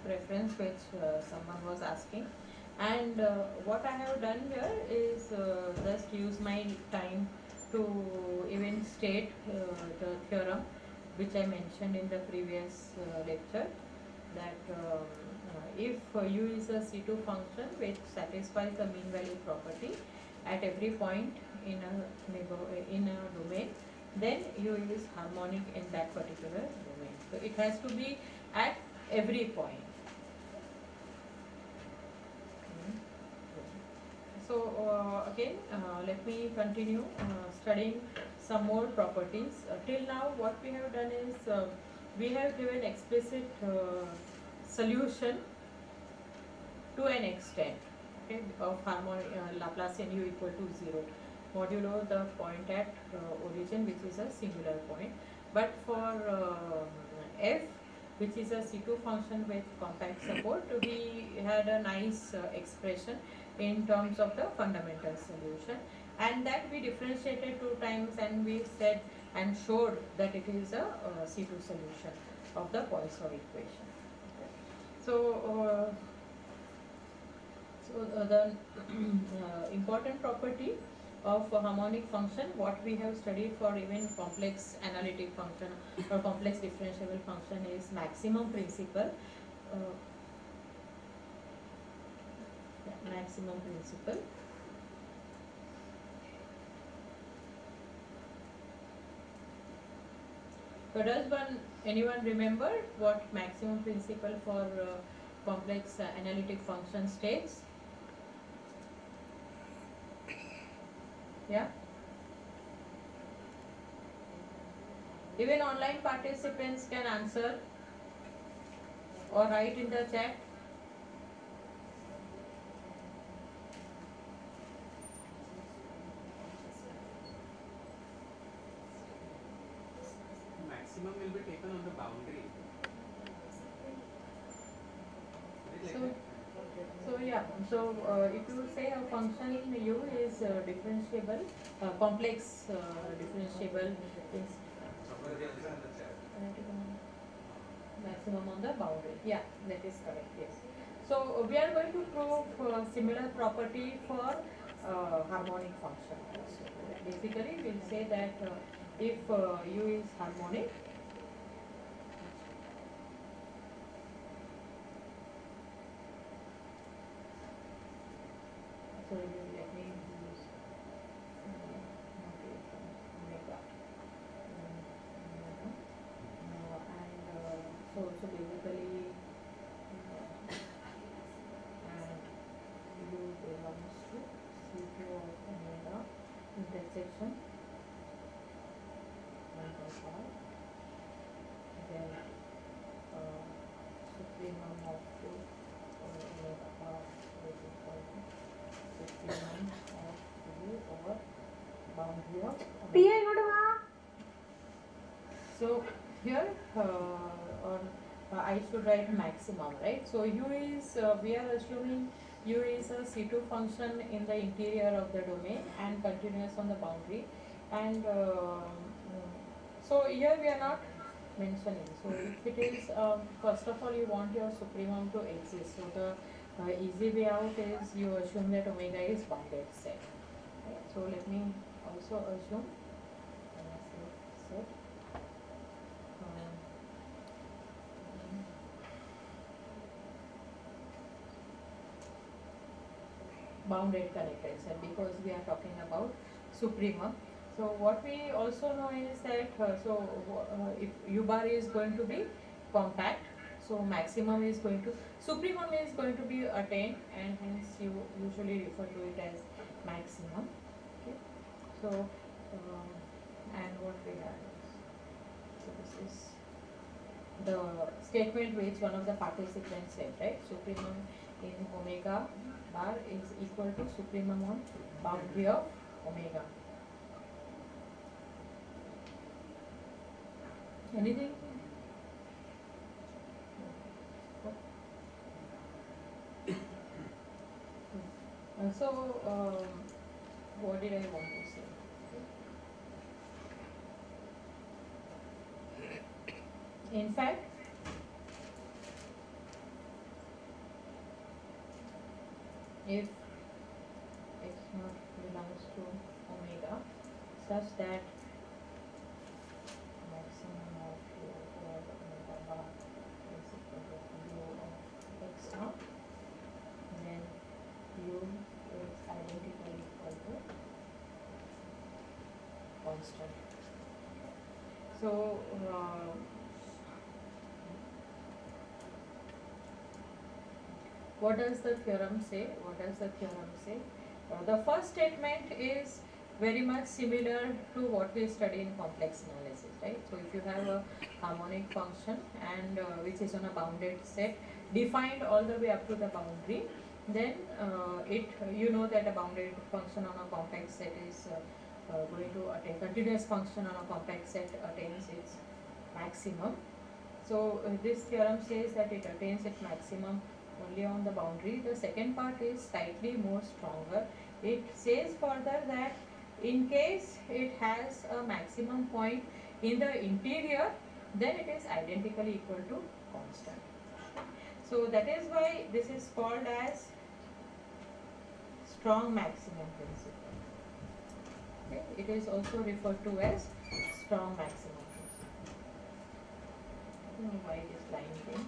Reference which someone was asking, and what I have done here is just use my time to even state the theorem which I mentioned in the previous lecture, that if u is a C2 function which satisfies the mean value property at every point in a domain, then u is harmonic in that particular domain. So it has to be at every point. So again, let me continue studying some more properties. Till now, what we have done is we have given explicit solution to an extent, okay, of Laplacian u equal to 0 modulo the point at origin, which is a singular point. But for f, which is a C2 function with compact support, we had a nice expression in terms of the fundamental solution, and that we differentiated 2 times, and we said and showed that it is a C2 solution of the Poisson equation. So the important property of a harmonic function, what we have studied for even complex analytic function or complex differentiable function is maximum principle. Maximum principle. So does anyone remember what maximum principle for complex analytic function states? Yeah? Even online participants can answer or write in the chat. Maximum will be taken on the boundary. So if you say a function in U is differentiable, complex differentiable is maximum on the boundary. Yeah, that is correct. Yes. So we are going to prove similar property for harmonic function. So basically, we'll say that if U is harmonic, so let me use omega. So basically, and U belongs to C2 of omega intersection 1.5. Then supremum of omega bar is equal to supremum of U over boundary of omega. So here I should write maximum, right? So U is, we are assuming U is a C2 function in the interior of the domain and continuous on the boundary. And so here we are not mentioning. So if it is, first of all, you want your supremum to exist. So the easy way out is you assume that omega is bounded set. Right? So let me also assume set. Bounded connected set, because we are talking about supremum. So what we also know is that if U bar is going to be compact, so maximum is going to, supremum is going to be attained, and hence you usually refer to it as maximum. Okay. So and what we have is, so this is the statement which one of the participants said, right? Supremum in omega bar is equal to supremum on boundary of omega. Anything? What did I want to say? In fact, if x naught belongs to omega such that maximum of U over omega bar is equal to U of x naught, then U is identically equal to constant. So what does the theorem say? The first statement is very much similar to what we study in complex analysis, right? So if you have a harmonic function and which is on a bounded set defined all the way up to the boundary, then you know that a bounded function on a compact set is going to attain, continuous function on a compact set attains its maximum. So this theorem says that it attains its maximum only on the boundary. The second part is slightly more stronger. It says further that in case it has a maximum point in the interior, then it is identically equal to constant. So that is why this is called as strong maximum principle. Okay? It is also referred to as strong maximum. I don't know why it is lying there.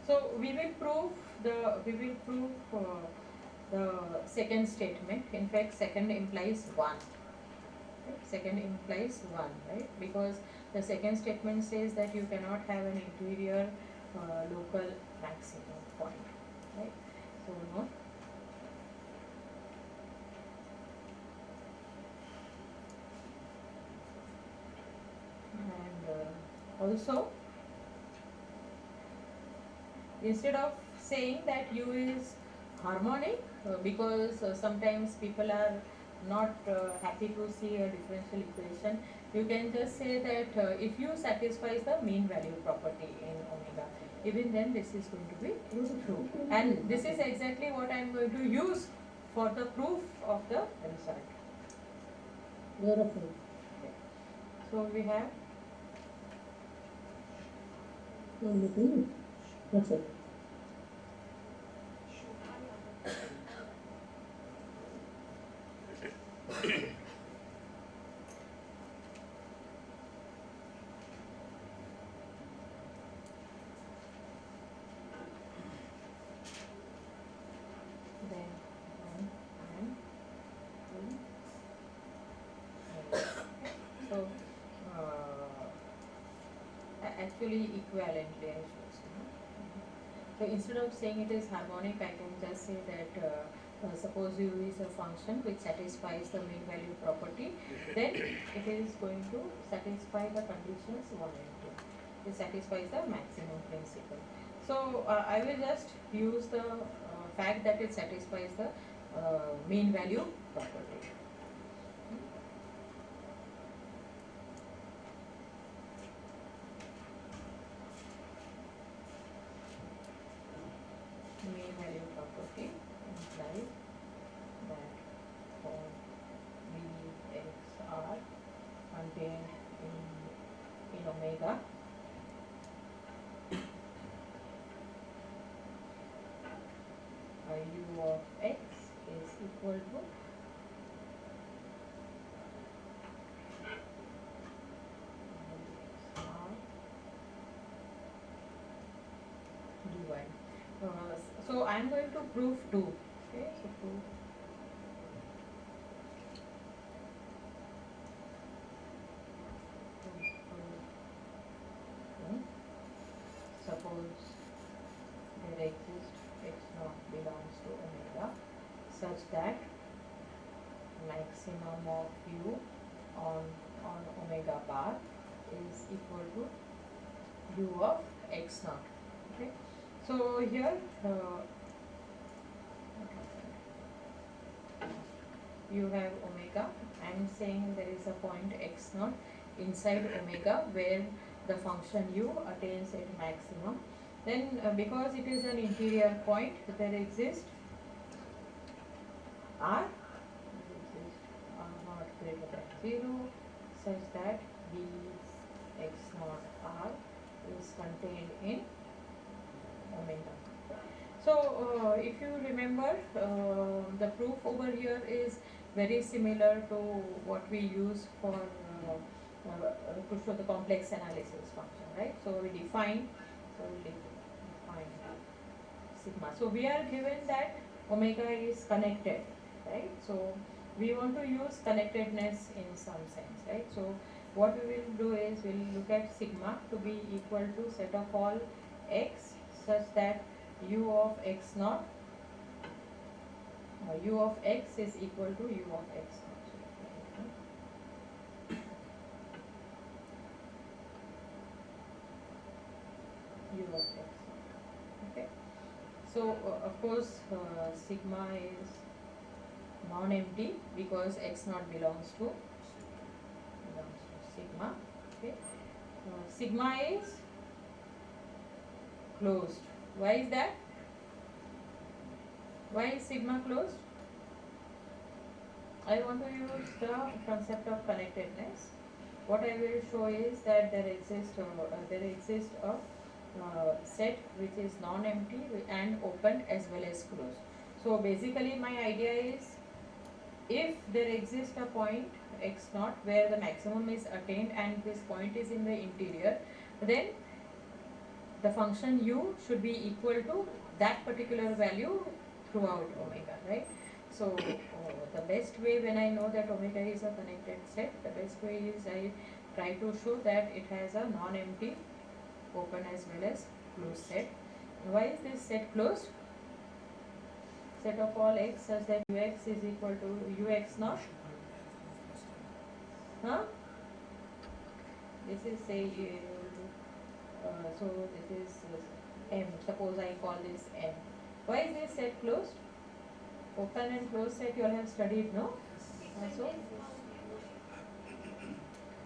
So we will prove the second statement. In fact, second implies one. Okay? Second implies one, right? Because the second statement says that you cannot have an interior local maximum point, right? So no. And also, instead of saying that U is harmonic, because sometimes people are not happy to see a differential equation, you can just say that if U satisfies the mean value property in omega, even then this is going to be true. And this is exactly what I am going to use for the proof of the result. Beautiful. So we have That's it. then 1 and 2. So actually equivalently I should say. So instead of saying it is harmonic, I can just say that suppose U is a function which satisfies the mean value property, then it is going to satisfy the conditions 1 and 2. It satisfies the maximum principle. So I will just use the fact that it satisfies the mean value property. Mean value property implies that for V x r contained in omega, U of x is equal to r dy. So I am going to prove 2. Okay, so prove suppose there exists x naught belongs to omega such that maximum of u on omega bar is equal to u of x naught. Okay, so here you have omega. I am saying there is a point x naught inside omega where the function u attains its maximum. Then because it is an interior point, there exists r naught greater than 0 such that d x naught r is contained in omega. So if you remember, the proof over here is very similar to what we use for to show the complex analysis function, right? So we define sigma. So we are given that omega is connected, right? So we want to use connectedness in some sense, right? So what we will do is we will look at sigma to be equal to set of all x such that u of x naught, u of x is equal to u of x naught. U of x naught. Okay. So of course sigma is non-empty because x naught belongs to sigma. Okay. Sigma is closed. Why is that? Why is sigma closed? I want to use the concept of connectedness. What I will show is that there exists a set which is non-empty and open as well as closed. So basically my idea is if there exists a point x naught where the maximum is attained and this point is in the interior, then the function u should be equal to that particular value throughout omega, right? So the best way, when I know that omega is a connected set, the best way is I try to show that it has a non-empty open as well as closed set. Why is this set closed? Set of all x such that ux is equal to ux naught. Huh? This is say so this is m. Suppose I call this m. Why is this set closed? Open and closed set you all have studied, no? Also,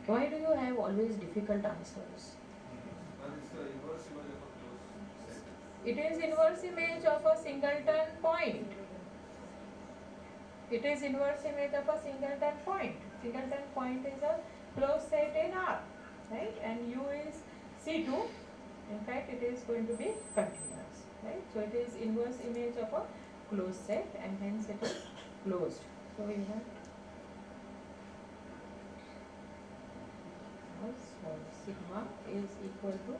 why do you have always difficult answers? It is inverse image of a singleton point. It is inverse image of a singleton point. Singleton point is a closed set in R, right? And U is C2. In fact, it is going to be continuous, right? So it is inverse image of a closed set, and hence it is closed. So we have sigma is equal to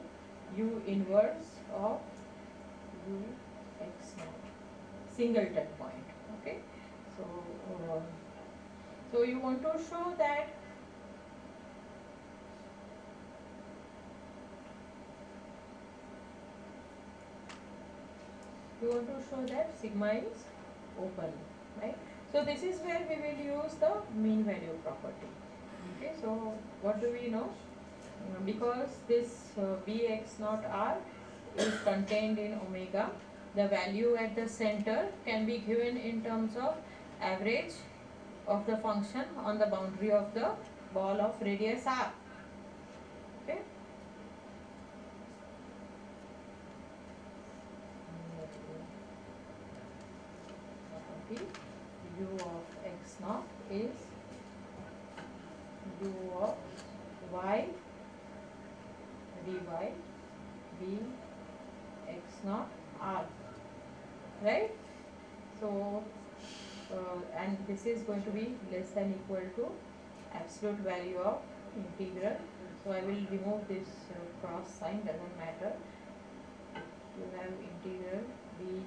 U inverse of U x naught, singleton point. Okay, so you want to show that sigma is open, right? So this is where we will use the mean value property. Okay, so what do we know? Because this Bx naught R is contained in omega, the value at the center can be given in terms of average of the function on the boundary of the ball of radius R. Okay. U of x naught is U of y dy b x naught R, right? So and this is going to be less than equal to absolute value of integral. So I will remove this cross sign, doesn't matter. You have integral b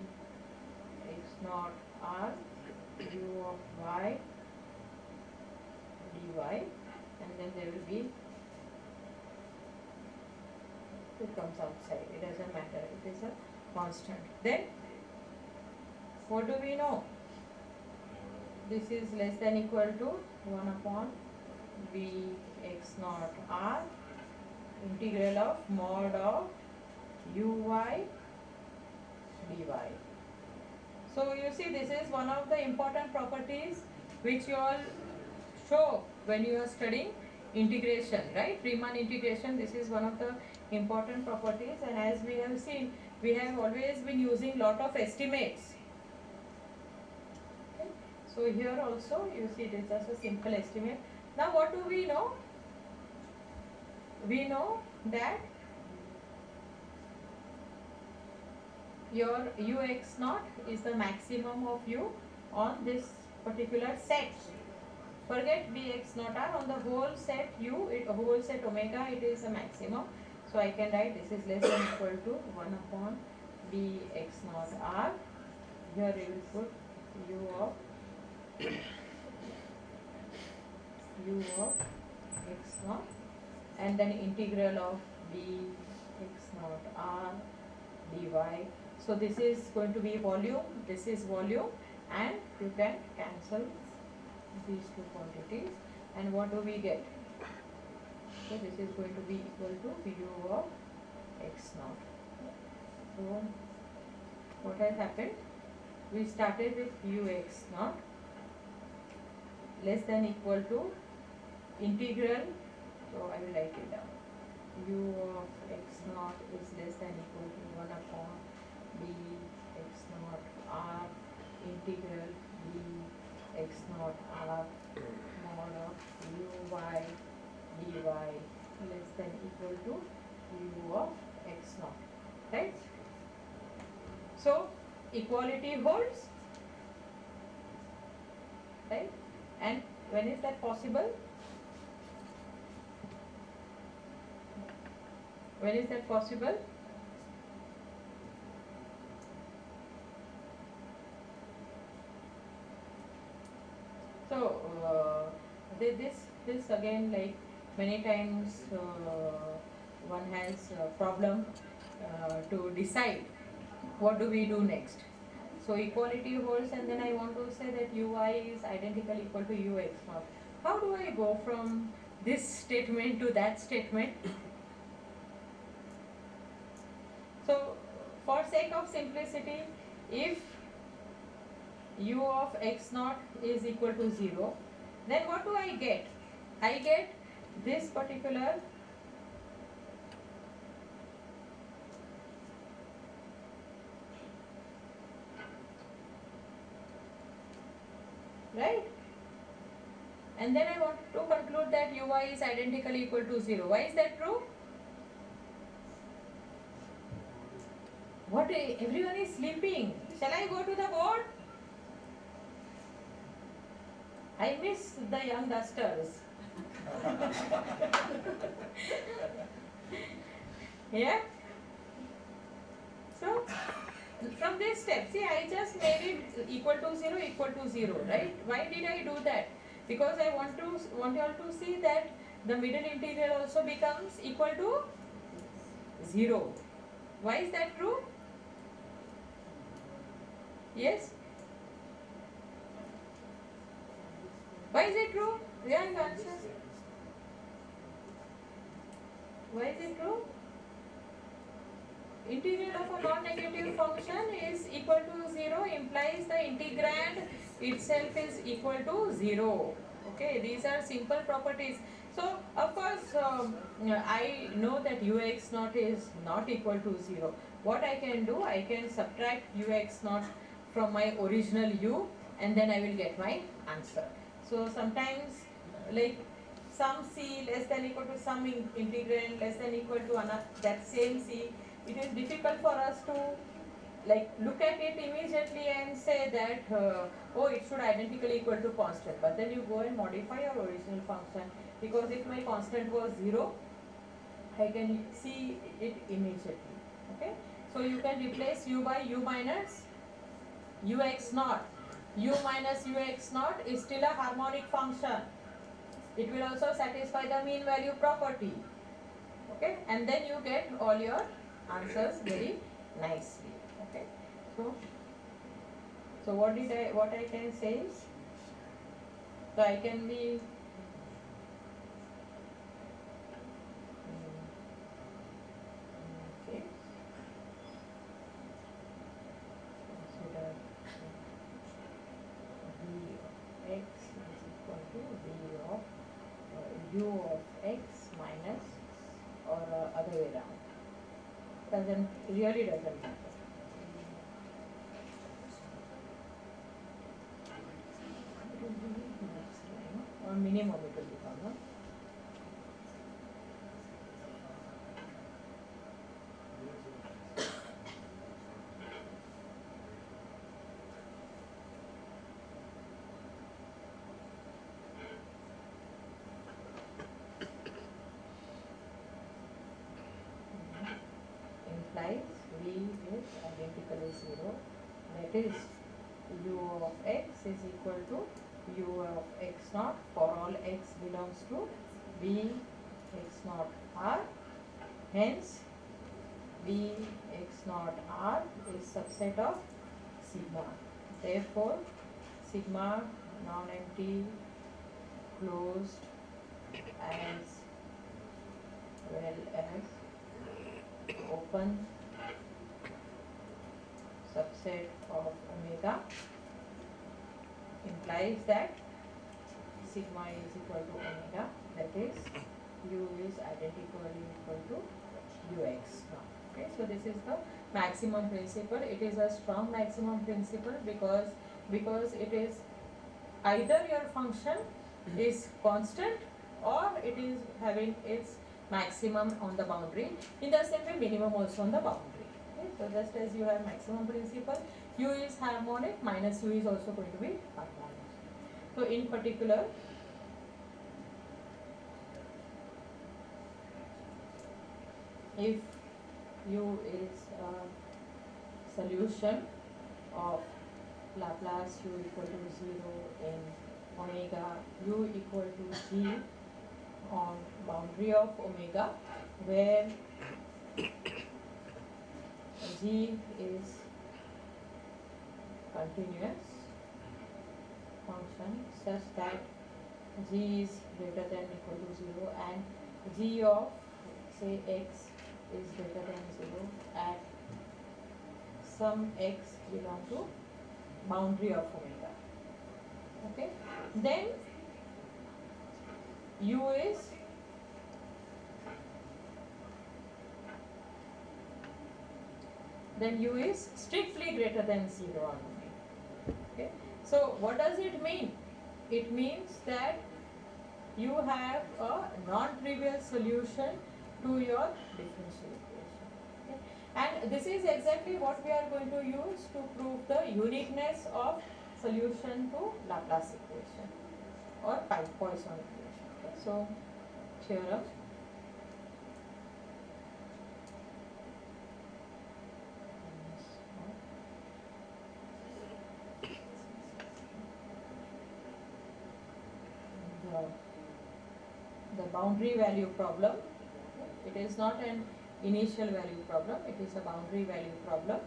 x naught R u of y dy, and then there will be, it comes outside, it doesn't matter, it is a constant. Then what do we know? This is less than equal to 1 upon b x naught R integral of mod of uy dy. So you see, this is one of the important properties which you all show when you are studying integration, right? Riemann integration, this is one of the important properties, and as we have seen, we have always been using lot of estimates. Okay. So here also you see it is just a simple estimate. Now what do we know? We know that your ux naught is the maximum of u on this particular set. Forget bx naught R, on the whole set u, whole set omega, it is a maximum. So I can write this is less than equal to 1 upon bx naught R. Here we will put u of x naught, and then integral of bx naught R dy. So this is going to be volume, this is volume, and you can cancel these two quantities, and what do we get? So this is going to be equal to u of x naught. So what has happened? We started with ux naught less than equal to integral, so I will write it down. U of x naught is less than equal to 1 upon b x naught R integral b x naught R mod of uy dy less than equal to u of x naught, right? So equality holds, right? And when is that possible? When is that possible? So this again, like many times one has a problem to decide what do we do next. So equality holds, and then I want to say that ui is identical equal to ux naught. How do I go from this statement to that statement? So for sake of simplicity, if u of x naught is equal to 0, then what do I get? I get this particular right? And then I want to conclude that ui is identical equal to 0. Why is that true? What? Everyone is sleeping. Shall I go to the board? I miss the young dusters. Yeah? So, from this step, see, I just made it equal to 0, right? Why did I do that? Because I want you all to see that the middle integral also becomes equal to 0. Why is that true? Yes? Why is it true? Young answer. Why is it true? Integral of a non-negative function is equal to 0 implies the integrand itself is equal to 0. Okay, these are simple properties. So, of course, I know that ux naught is not equal to 0. What I can do, I can subtract ux naught from my original u, and then I will get my answer. So, sometimes like some c less than equal to some integrand less than equal to another, that same c, it is difficult for us to like look at it immediately and say that oh, it should identically equal to constant, but then you go and modify your original function, because if my constant was 0, I can see it immediately. Okay, so you can replace u by u minus ux naught. U minus ux naught is still a harmonic function. It will also satisfy the mean value property. Okay, and then you get all your answers very nicely. Okay, so what I can say is, so I can be okay, consider v of x is equal to v of u of x minus, or other way around. Really doesn't matter. Or minimum it will become, no? Implies v is identically 0. That is, u of x is equal to u of x naught for all x belongs to v x naught r. Hence, v x naught r is subset of sigma. Therefore, sigma non-empty closed as well as open subset of omega implies that sigma is equal to omega, that is u is identically equal to ux now. Okay, so this is the maximum principle. It is a strong maximum principle because it is either your function is constant or it is having its maximum on the boundary. In the same way, minimum also on the boundary. Okay, so just as you have maximum principle, u is harmonic, minus u is also going to be harmonic. So in particular, if u is a solution of Laplace u equal to 0 in omega u equal to g on boundary of omega, where g is continuous function such that g is greater than or equal to 0 and g of say x is greater than 0 at some x belong to boundary of omega. Okay, then u is strictly greater than 0 on omega. Okay, so what does it mean? It means that you have a non-trivial solution to your differential equation. Okay? And this is exactly what we are going to use to prove the uniqueness of solution to Laplace equation or Poisson equation. Okay? So, theorem. The boundary value problem. It is not an initial value problem, it is a boundary value problem.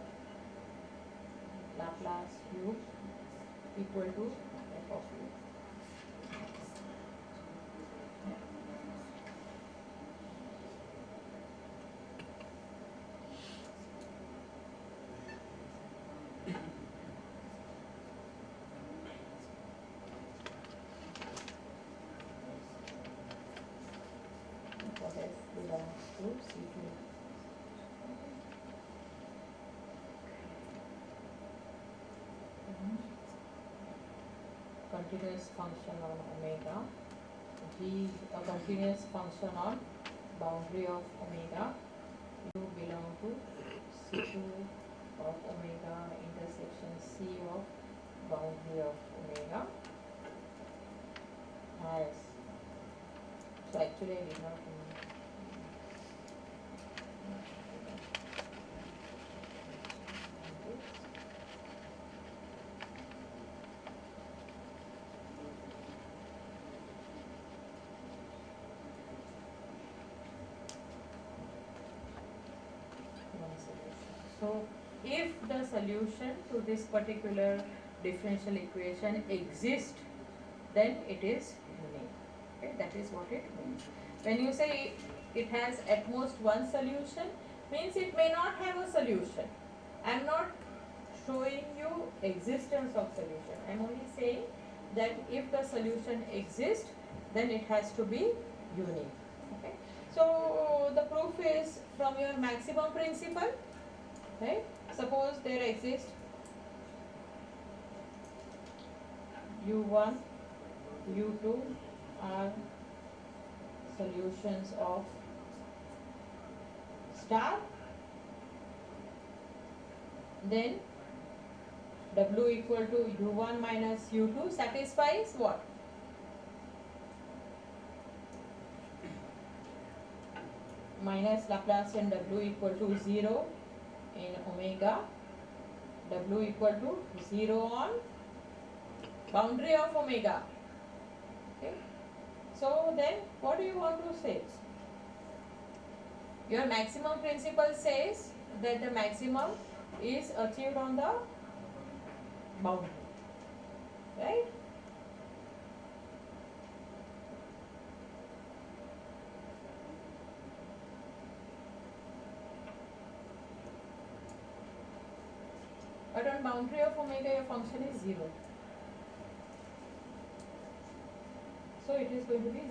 Laplace u equal to f of u. For f belongs to C2. Continuous function on omega, g a continuous function on boundary of omega, u belong to C2 of omega intersection C of boundary of omega has, so actually I did not So, if the solution to this particular differential equation exists, then it is unique. Okay, that is what it means. When you say it has at most one solution, means it may not have a solution. I am not showing you existence of solution. I am only saying that if the solution exists, then it has to be unique. Okay. So the proof is from your maximum principle. Right? Suppose there exists u1, u2 are solutions of star, then w equal to u1 minus u2 satisfies what? Minus Laplacian w equal to 0 in omega, w equal to 0 on boundary of omega. Okay. So then what do you want to say? Your maximum principle says that the maximum is achieved on the boundary, right? But on boundary of omega your function is 0. So it is going to be 0.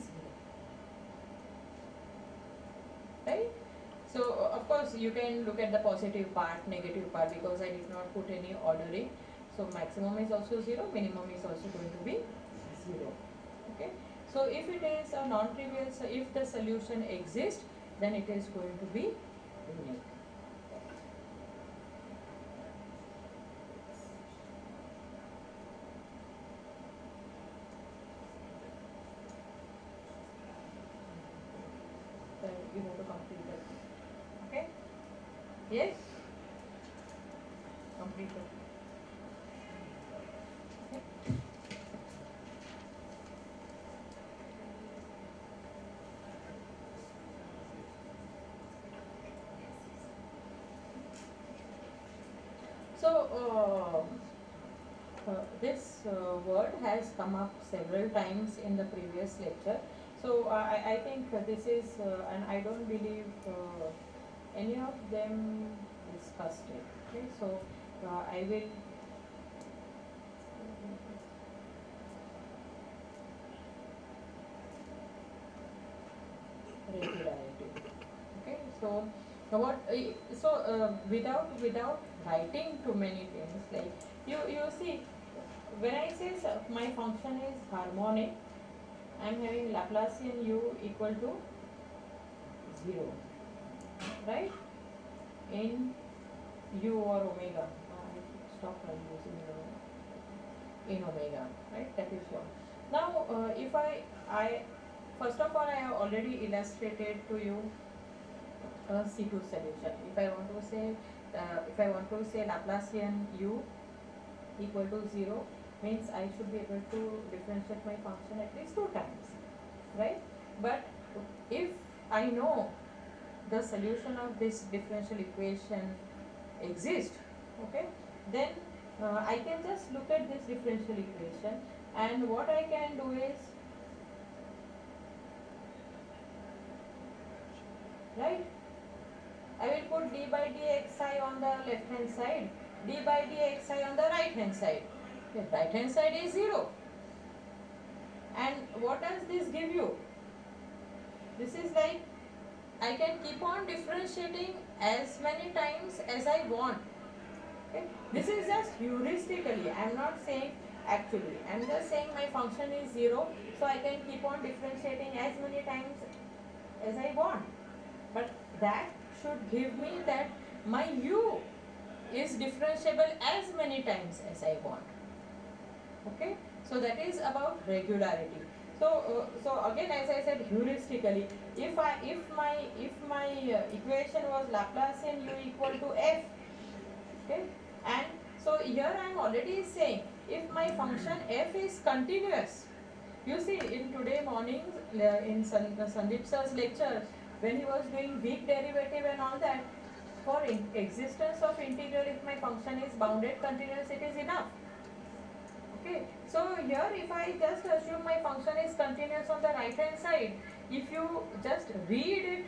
Right? So of course you can look at the positive part, negative part, because I did not put any ordering. So maximum is also 0, minimum is also going to be 0. Okay. So if it is a non-trivial, so if the solution exists, then it is going to be unique. Yes? Completed. So, this word has come up several times in the previous lecture. So, I think this is, and I don't believe any of them discussed it. Okay, so I will regularity. Okay, so without writing too many things, like you see, when I say my function is harmonic, I am having Laplacian u equal to 0, right? In u or omega. I should stop using in omega, right? That is what. Now, if I first of all, I have already illustrated to you a C2 solution. If I want to say Laplacian u equal to 0, means I should be able to differentiate my function at least 2 times, right? But if I know the solution of this differential equation exists, okay, then I can just look at this differential equation, and what I can do is, right, I will put d by dxi on the left hand side, d by dxi on the right hand side. The right hand side is 0. And what does this give you? This is like I can keep on differentiating as many times as I want. Okay? This is just heuristically. I am not saying actually. I am just saying my function is 0, so I can keep on differentiating as many times as I want. But that should give me that my u is differentiable as many times as I want. Okay, so that is about regularity. So again, as I said, heuristically, if my equation was Laplacian u equal to f, okay, and so here I am already saying if my function f is continuous. You see, in today morning's in Sandeep sir's lecture, when he was doing weak derivative and all that, for existence of integral, if my function is bounded continuous, it is enough. Okay, so here if I just assume my function is continuous on the right hand side, if you just read it,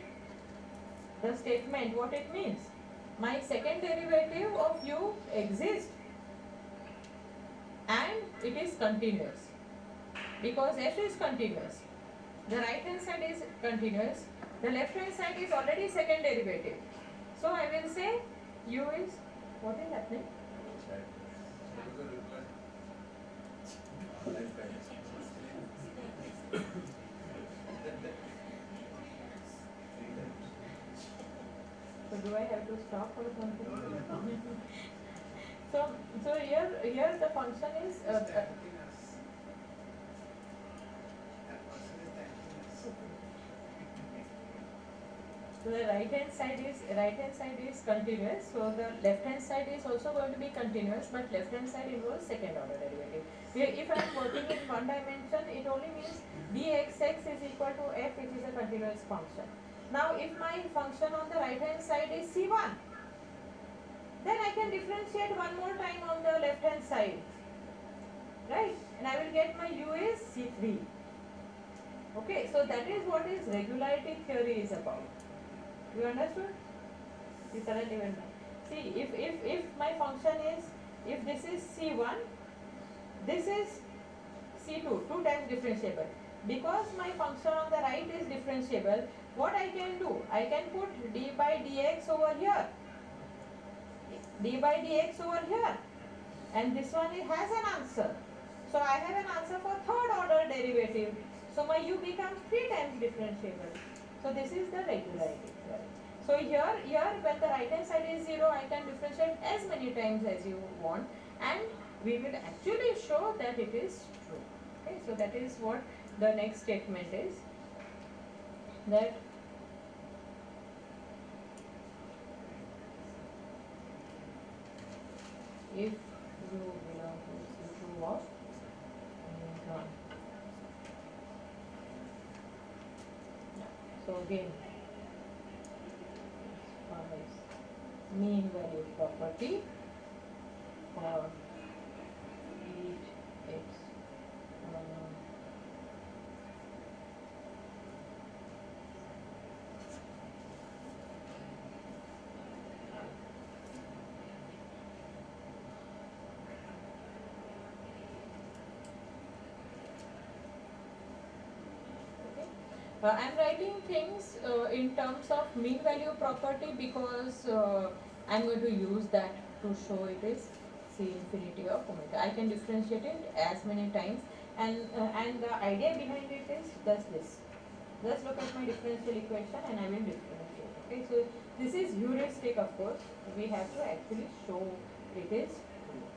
the statement, what it means, my second derivative of u exists and it is continuous because f is continuous. The right hand side is continuous, the left hand side is already second derivative. So I will say u is, what is happening? So do I have to stop or something? So here the function is so the right hand side is continuous. So the left hand side is also going to be continuous, but left hand side involves second order derivative. If I am working in one dimension, it only means dxx is equal to f, which is a continuous function. Now, if my function on the right hand side is c1, then I can differentiate one more time on the left hand side, right? And I will get my u is c3. Okay, so that is what is regularity theory is about. You understood? See, if my function is, if this is c1, this is c2, 2 times differentiable. Because my function on the right is differentiable, what I can do? I can put d by dx over here, d by dx over here, and this one has an answer. So I have an answer for third order derivative. So my u becomes 3 times differentiable. So this is the regularity theory. So here when the right hand side is 0, I can differentiate as many times as you want, and we will actually show that it is true. Okay, so that is what the next statement is, that if u belong to C2 of mean 1. Yeah. So again, follows mean value property for each x. I'm writing things in terms of mean value property because I'm going to use that to show it is C infinity of omega. I can differentiate it as many times, and the idea behind it is just this. Just look at my differential equation and I will differentiate. Okay, so this is heuristic, of course. We have to actually show it is true.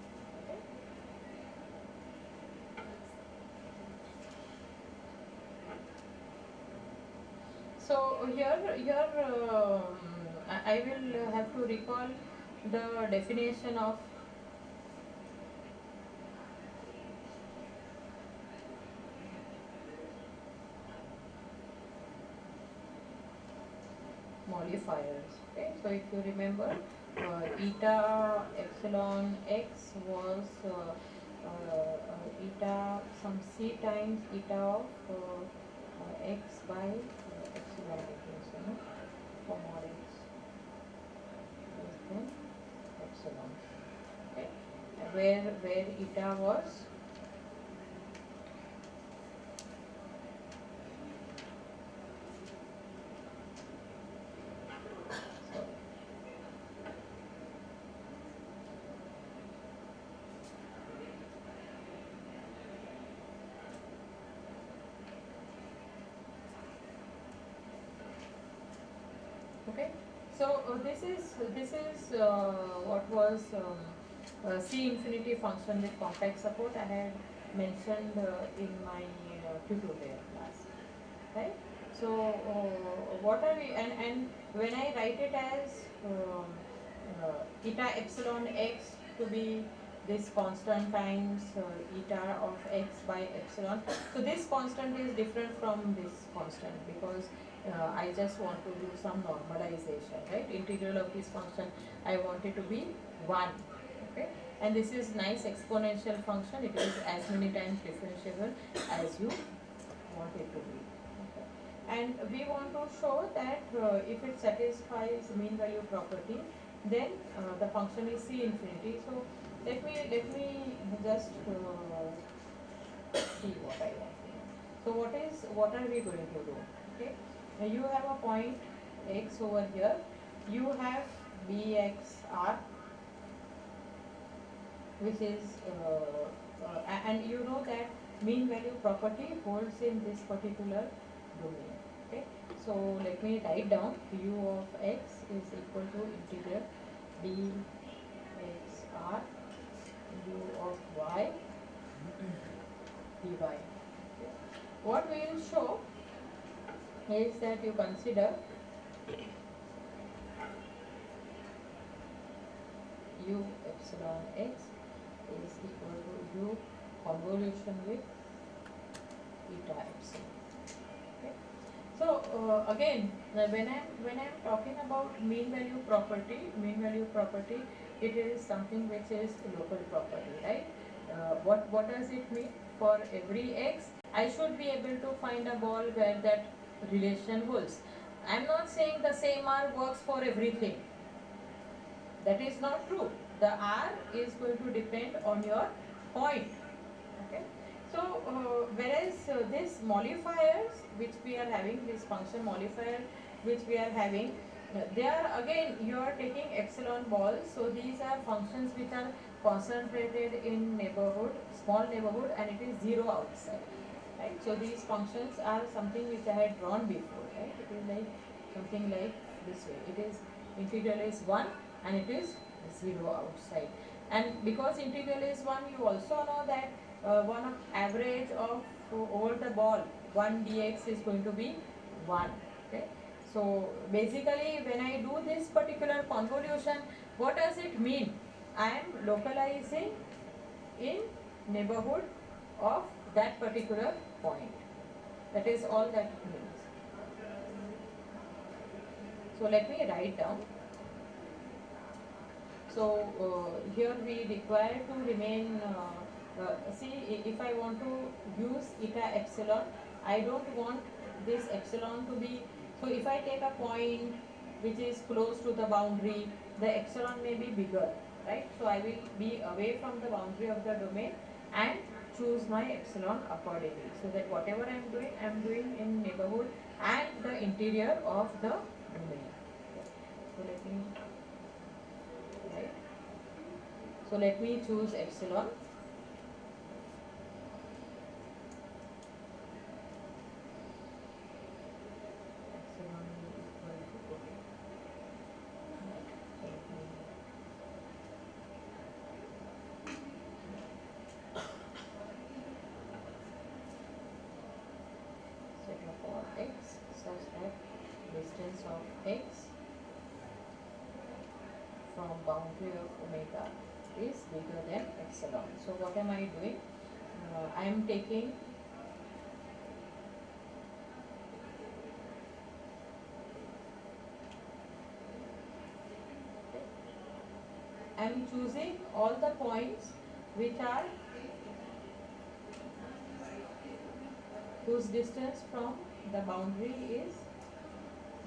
Okay. So here I will have to recall the definition of modifiers. Okay, so if you remember, eta epsilon x was eta some c times eta of x by epsilon, I think so, no? For mod x less than epsilon. Okay, where eta was okay. So this is what was C infinity function with compact support I had mentioned in my tutorial class, right? So what are we, and when I write it as eta epsilon x to be this constant times eta of x by epsilon. So this constant is different from this constant because I just want to do some normalization, right? Integral of this function, I want it to be 1, okay? And this is nice exponential function. It is as many times differentiable as you want it to be. Okay? And we want to show that if it satisfies mean value property, then the function is C infinity. So let me just see what I want. So what are we going to do? Okay, now you have a point x over here. You have bxr, which is and you know that mean value property holds in this particular domain. Okay, so let me write down u of x is equal to integral bxr u of y dy. What we will show is that you consider u epsilon x is equal to u convolution with eta epsilon. Okay. So again, when I'm talking about mean value property, it is something which is local property, right? What does it mean? For every x, I should be able to find a ball where that relation holds. I'm not saying the same R works for everything. That is not true. The R is going to depend on your point. Okay. So whereas this modifiers which we are having, this function modifier which we are having, they are again, you are taking epsilon balls. So these are functions which are concentrated in neighborhood, small neighborhood, and it is 0 outside. Right? So these functions are something which I had drawn before. Right? It is like something like this way. It is integral is 1 and it is 0 outside. And because integral is 1, you also know that one of average of over the ball 1 dx is going to be 1. Okay. So basically, when I do this particular convolution, what does it mean? I am localizing in neighborhood of that particular point. That is all that it means. So let me write down. So here we require to remain, see, if I want to use eta epsilon, I don't want this epsilon to be, so if I take a point which is close to the boundary, the epsilon may be bigger, right? So I will be away from the boundary of the domain and choose my epsilon accordingly, so that whatever I am doing in neighborhood and the interior of the domain. So let me, right? So let me choose epsilon. Epsilon is equal to, okay. So let me set up for x such that distance of x from boundary of omega is bigger than epsilon. So what am I doing? I am taking I am choosing all the points which are whose distance from the boundary is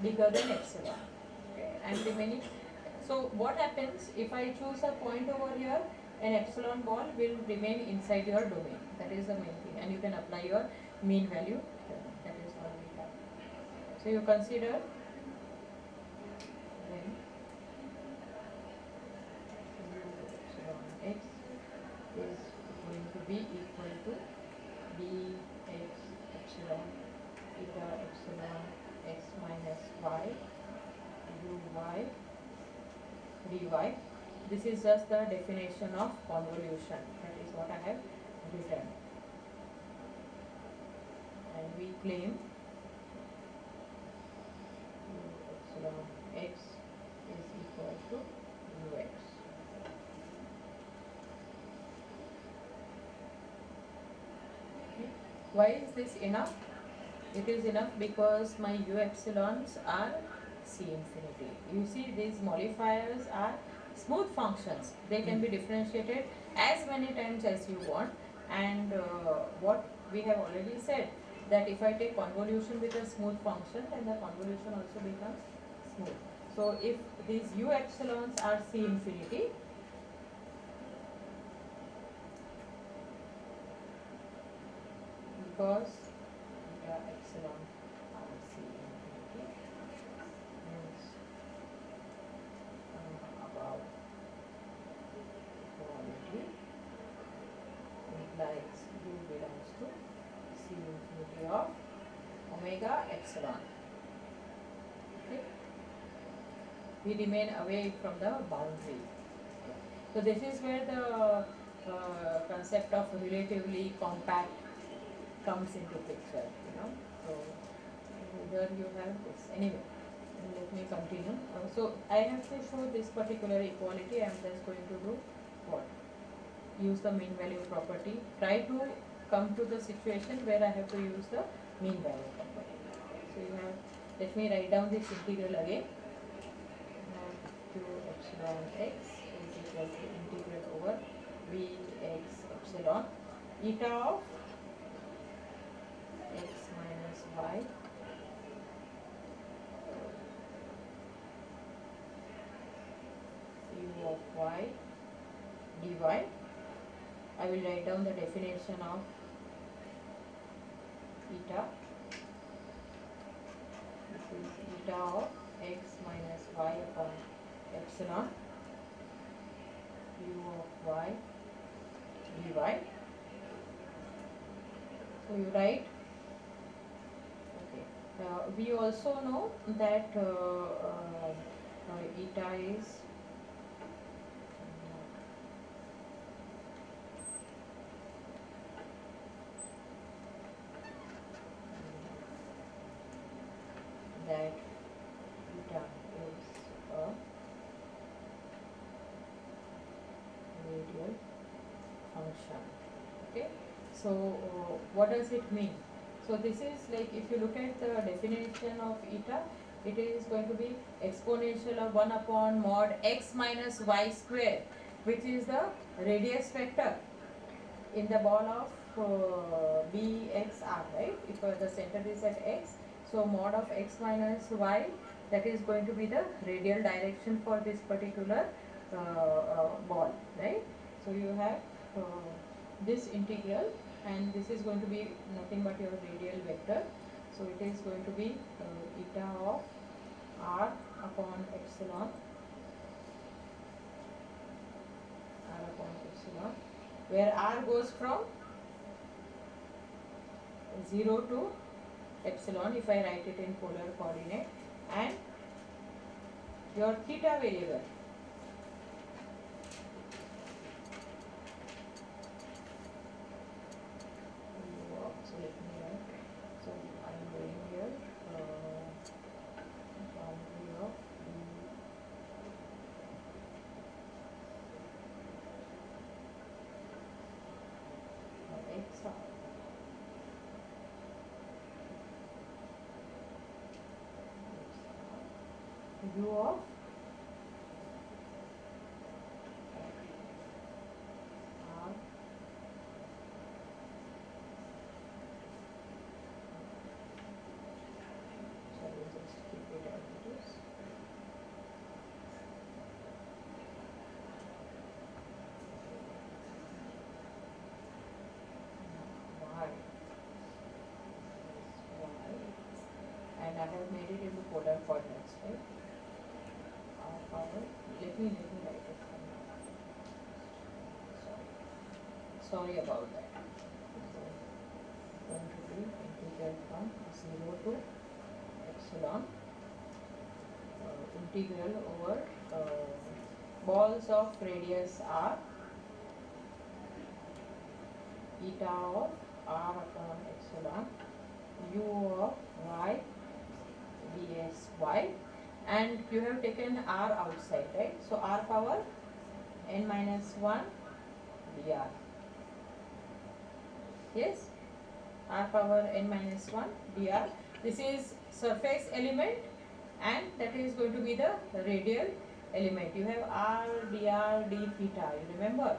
bigger than epsilon. Okay, I am remaining. So what happens if I choose a point over here? An epsilon ball will remain inside your domain. That is the main thing, and you can apply your mean value. That is all we have. So you consider then epsilon x is going to be equal to bx epsilon eta epsilon x minus y uy dy. This is just the definition of convolution. That is what I have written. And we claim epsilon x is equal to ux. Okay. Why is this enough? It is enough because my u epsilons are C infinity. You see, these modifiers are smooth functions. They can be differentiated as many times as you want, and what we have already said, that if I take convolution with a smooth function, then the convolution also becomes smooth. So if these u epsilons are C infinity, because the epsilon are C infinity, means about quality implies u belongs to C infinity of omega epsilon. Okay. We remain away from the boundary. So this is where the concept of relatively compact comes into picture, you know. So here you have this. Anyway, let me continue. So I have to show this particular equality. I am just going to do what? Use the mean value property. Try to come to the situation where I have to use the mean value property. So you have, let me write down this integral again. Q epsilon x is equal to integral over Vx epsilon eta of x minus y u of y dy. I will write down the definition of eta. This is eta of x minus y upon epsilon u of y dy. So you write. Okay. We also know that eta is that eta is a So what does it mean? So this is like, if you look at the definition of eta, it is going to be exponential of 1 upon mod x minus y square, which is the radius vector in the ball of bxr, right? If the center is at x, so mod of x minus y, that is going to be the radial direction for this particular ball, right? So you have this integral, and this is going to be nothing but your radial vector. So it is going to be eta of r upon epsilon, where r goes from 0 to epsilon, if I write it in polar coordinate, and your theta variable. So let me write. So I am going here boundary of x u of r so I will just keep it as it is. And I have made it into polar coordinates, right? R power, let me write it. Sorry about that. So, going to be integral from 0 to epsilon, integral over balls of radius r, eta of r upon epsilon, u of y dsy, and you have taken r outside, right? So r power n minus 1 dr. Yes, r power n minus 1 dr. This is surface element, and that is going to be the radial element. You have r dr d theta, you remember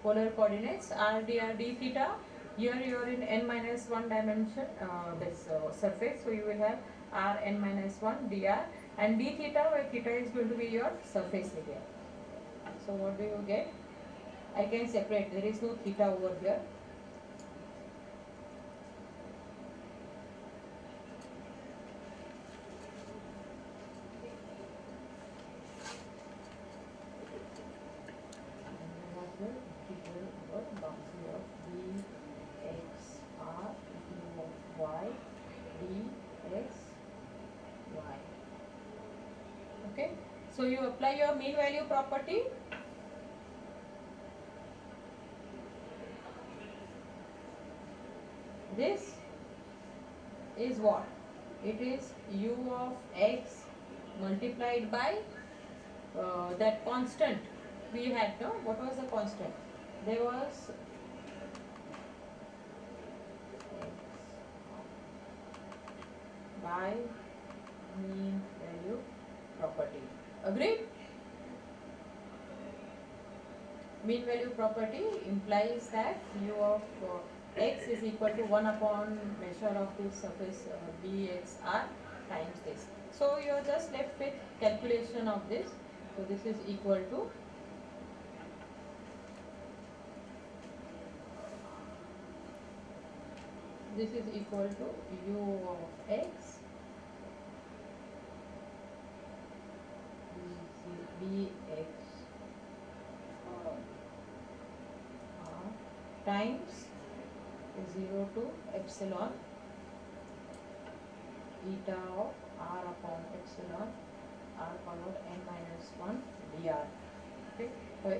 polar coordinates, r dr d theta. Here you are in n minus 1 dimension, this surface, so you will have r n minus 1 dr, and d theta, where theta is going to be your surface area. So what do you get? I can separate, there is no theta over here. Okay, so you apply your mean value property. This is what? It is u of x multiplied by that constant we had, no? What was the constant? There was by mean value property. Agreed? Mean value property implies that u of x is equal to 1 upon measure of this surface bxr times this. So you are just left with calculation of this. So this is equal to u of x bx times 0 to epsilon eta of r upon epsilon r power n minus 1 dr. Okay.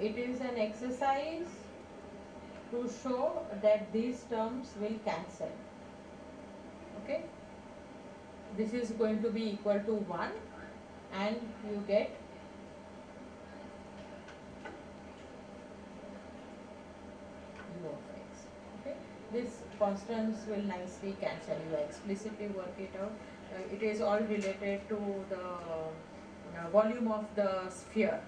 It is an exercise to show that these terms will cancel. Okay. This is going to be equal to 1, and you get u of x. Okay. these constants will nicely cancel. You explicitly work it out. It is all related to the volume of the sphere,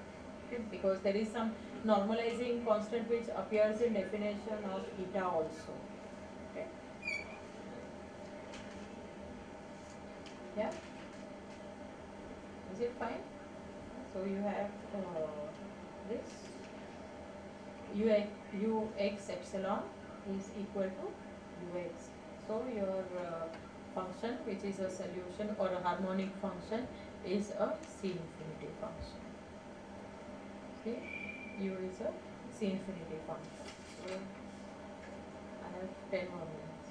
okay? Because there is some normalizing constant which appears in definition of eta also. Okay? Yeah? Is it fine? So you have this ux epsilon is equal to ux. So your function, which is a solution or a harmonic function, is a C infinity function. Okay, u is a C infinity function. So I have 10 more minutes.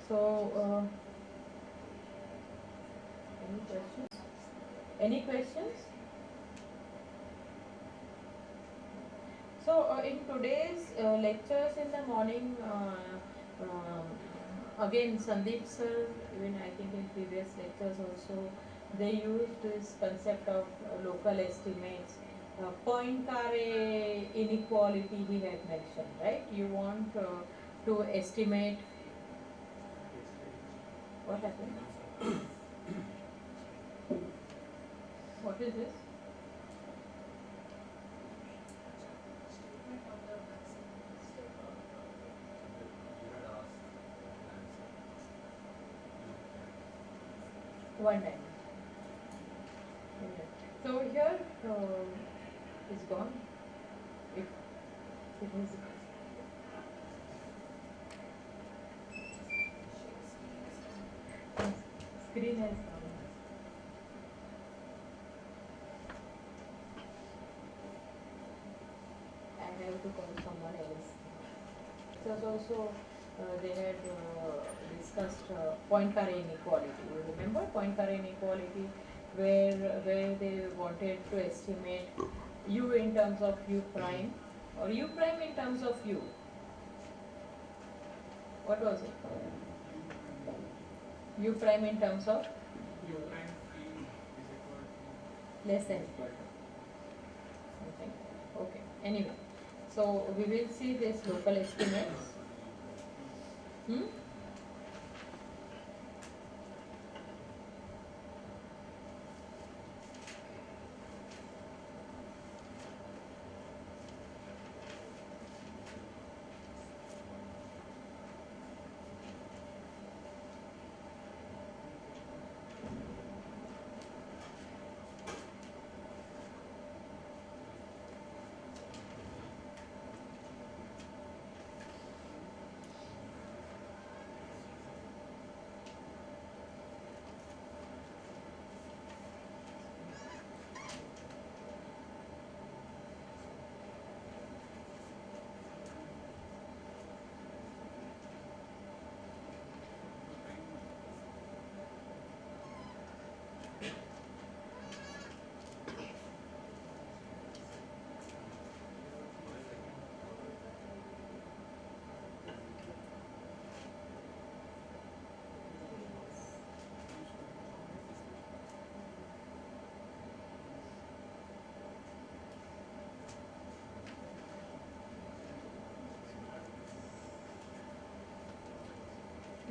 So any questions? Any questions? So in today's lectures in the morning, again Sandeep sir, even I think in previous lectures also, they used this concept of local estimates. Poincare inequality he had mentioned, right? You want to estimate. What happened? What is this? One dimension. Okay. So here is gone. If it is screen has gone. I have to call someone else. So they had discussed Poincare inequality. You remember Poincare inequality, where they wanted to estimate u in terms of u prime or u prime in terms of u. What was it? U prime in terms of U prime p is equal to less than something. Okay. Anyway, so we will see this local estimates.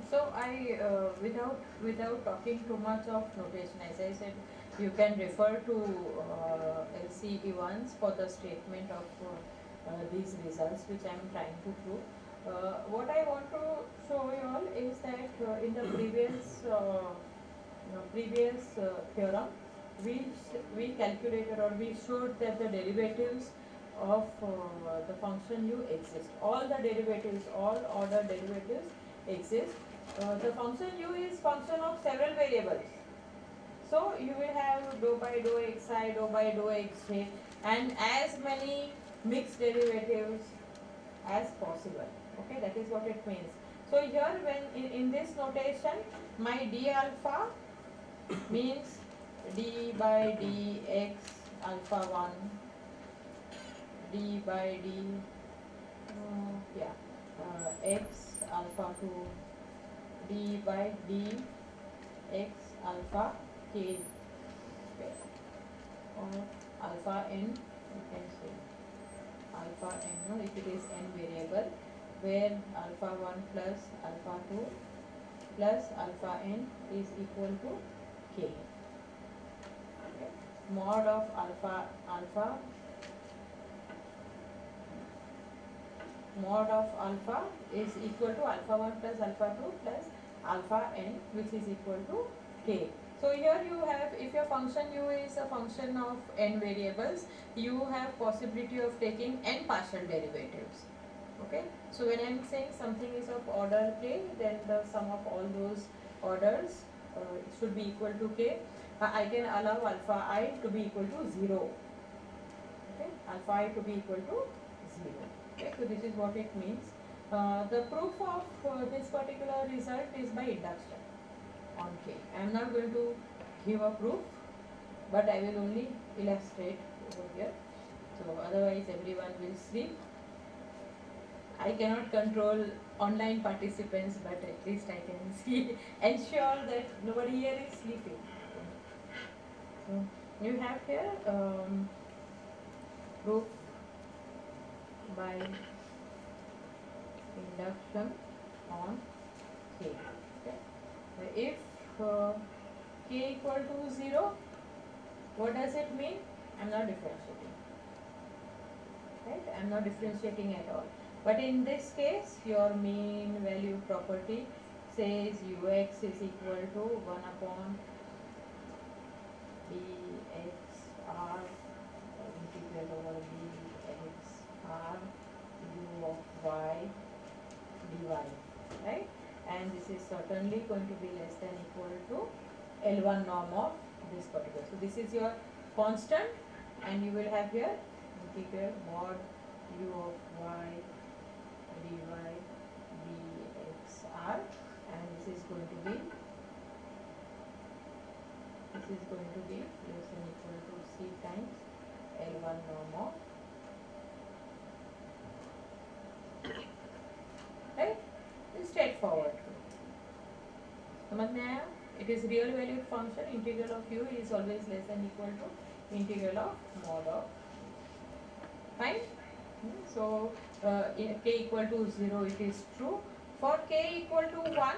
So I, without talking too much of notation, as I said, you can refer to LCE once for the statement of these results which I am trying to prove. What I want to show you all is that in the previous theorem, we calculated or we showed that the derivatives of the function u exist. All the derivatives, all order derivatives exist. The function u is function of several variables. So you will have dou by dou xi, dou by dou xj, and as many mixed derivatives as possible. Okay, that is what it means. So here, when in this notation, my d alpha means d by dx alpha 1, d by d x alpha 2, d by d x alpha k, okay, or alpha n, you can say alpha n, no, if it is n variable, where alpha 1 plus alpha 2 plus alpha n is equal to k. Okay. Mod of alpha is equal to alpha 1 plus alpha 2 plus alpha n, which is equal to k. So here you have, if your function u is a function of n variables, you have possibility of taking n partial derivatives. Okay, so when I am saying something is of order k, then the sum of all those orders should be equal to k. I can allow alpha I to be equal to 0. Okay, alpha I to be equal to 0. Okay, so this is what it means. The proof of this particular result is by induction on k. I am not going to give a proof, but I will only illustrate over here. So otherwise everyone will sleep. I cannot control online participants, but at least I can see, ensure that nobody here is sleeping. So you have here proof by induction on k. Okay. If k equal to 0, what does it mean? I am not differentiating. Right? I am not differentiating at all. But in this case, your mean value property says ux is equal to 1 upon dxr integral over dxr u of y dy, right? And this is certainly going to be less than equal to L1 norm of this particular. So this is your constant, and you will have here integral mod u of y dy dxr, and this is going to be less than equal to c times L1 norm of, right? It's straightforward. समझ में आया? It is real valued function. Integral of u is always less than equal to integral of mod of. Fine. So k equal to 0, it is true. For k equal to 1,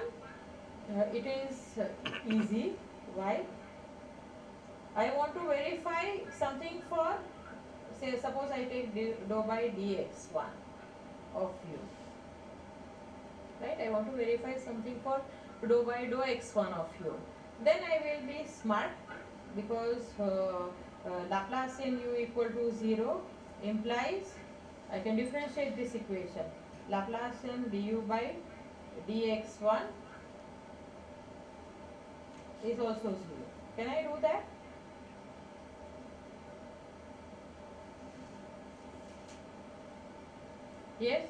it is easy. Why? I want to verify something for, say, suppose I take dou by dx1 of u. Right? I want to verify something for dou by dou x1 of u. Then I will be smart, because Laplacian u equal to 0 implies I can differentiate this equation. Laplacian du by dx1 is also 0. Can I do that? Yes?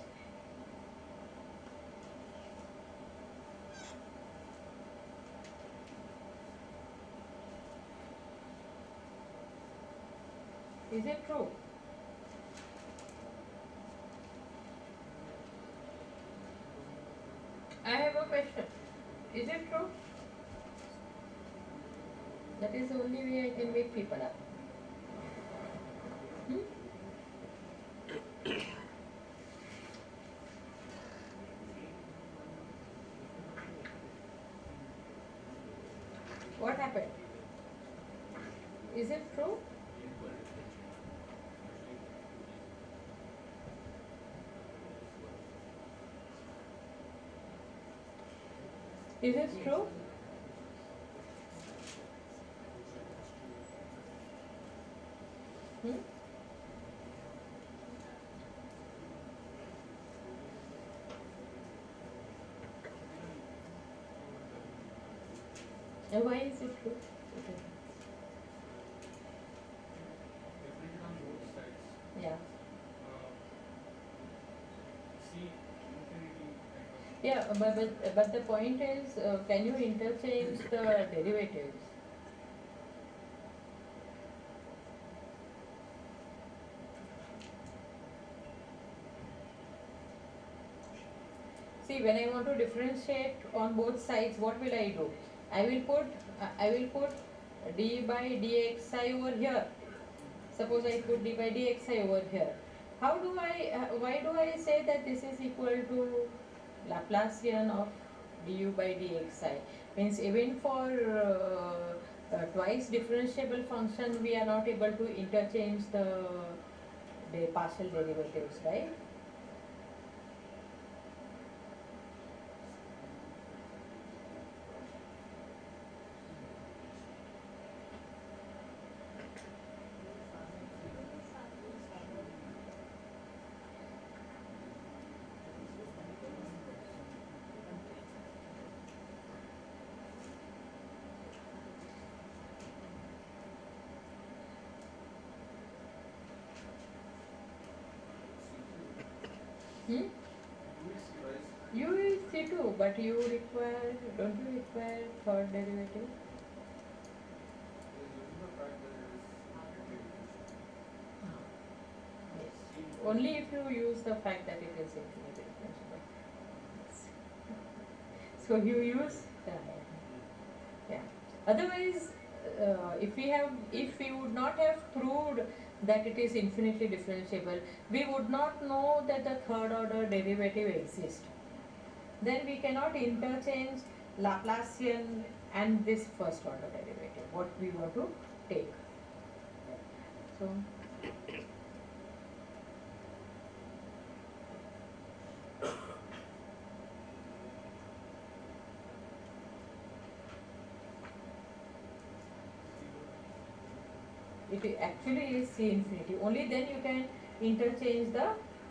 Is it true? I have a question. Is it true? That is the only way I can wake people up. What happened? Is it true? Is it true? And why is it true? Different on both sides. Yeah. C infinity kind of. Yeah, but the point is, can you interchange the derivatives? See, when I want to differentiate on both sides, what will I do? I will put d by dxi over here. Suppose I put d by dxi over here. how do why do I say that this is equal to Laplacian of du by dxi? Means even for twice differentiable function, we are not able to interchange the partial derivatives, right? Hmm? U is C2, but you require, don't you require third derivative? Yes. Only if you use the fact that it is infinitely differentiable. So you use, yeah. Otherwise, if we would not have proved that it is infinitely differentiable, we would not know that the third order derivative exists. Then we cannot interchange Laplacian and this first order derivative, what we want to take. So, it actually is C infinity. Only then you can interchange the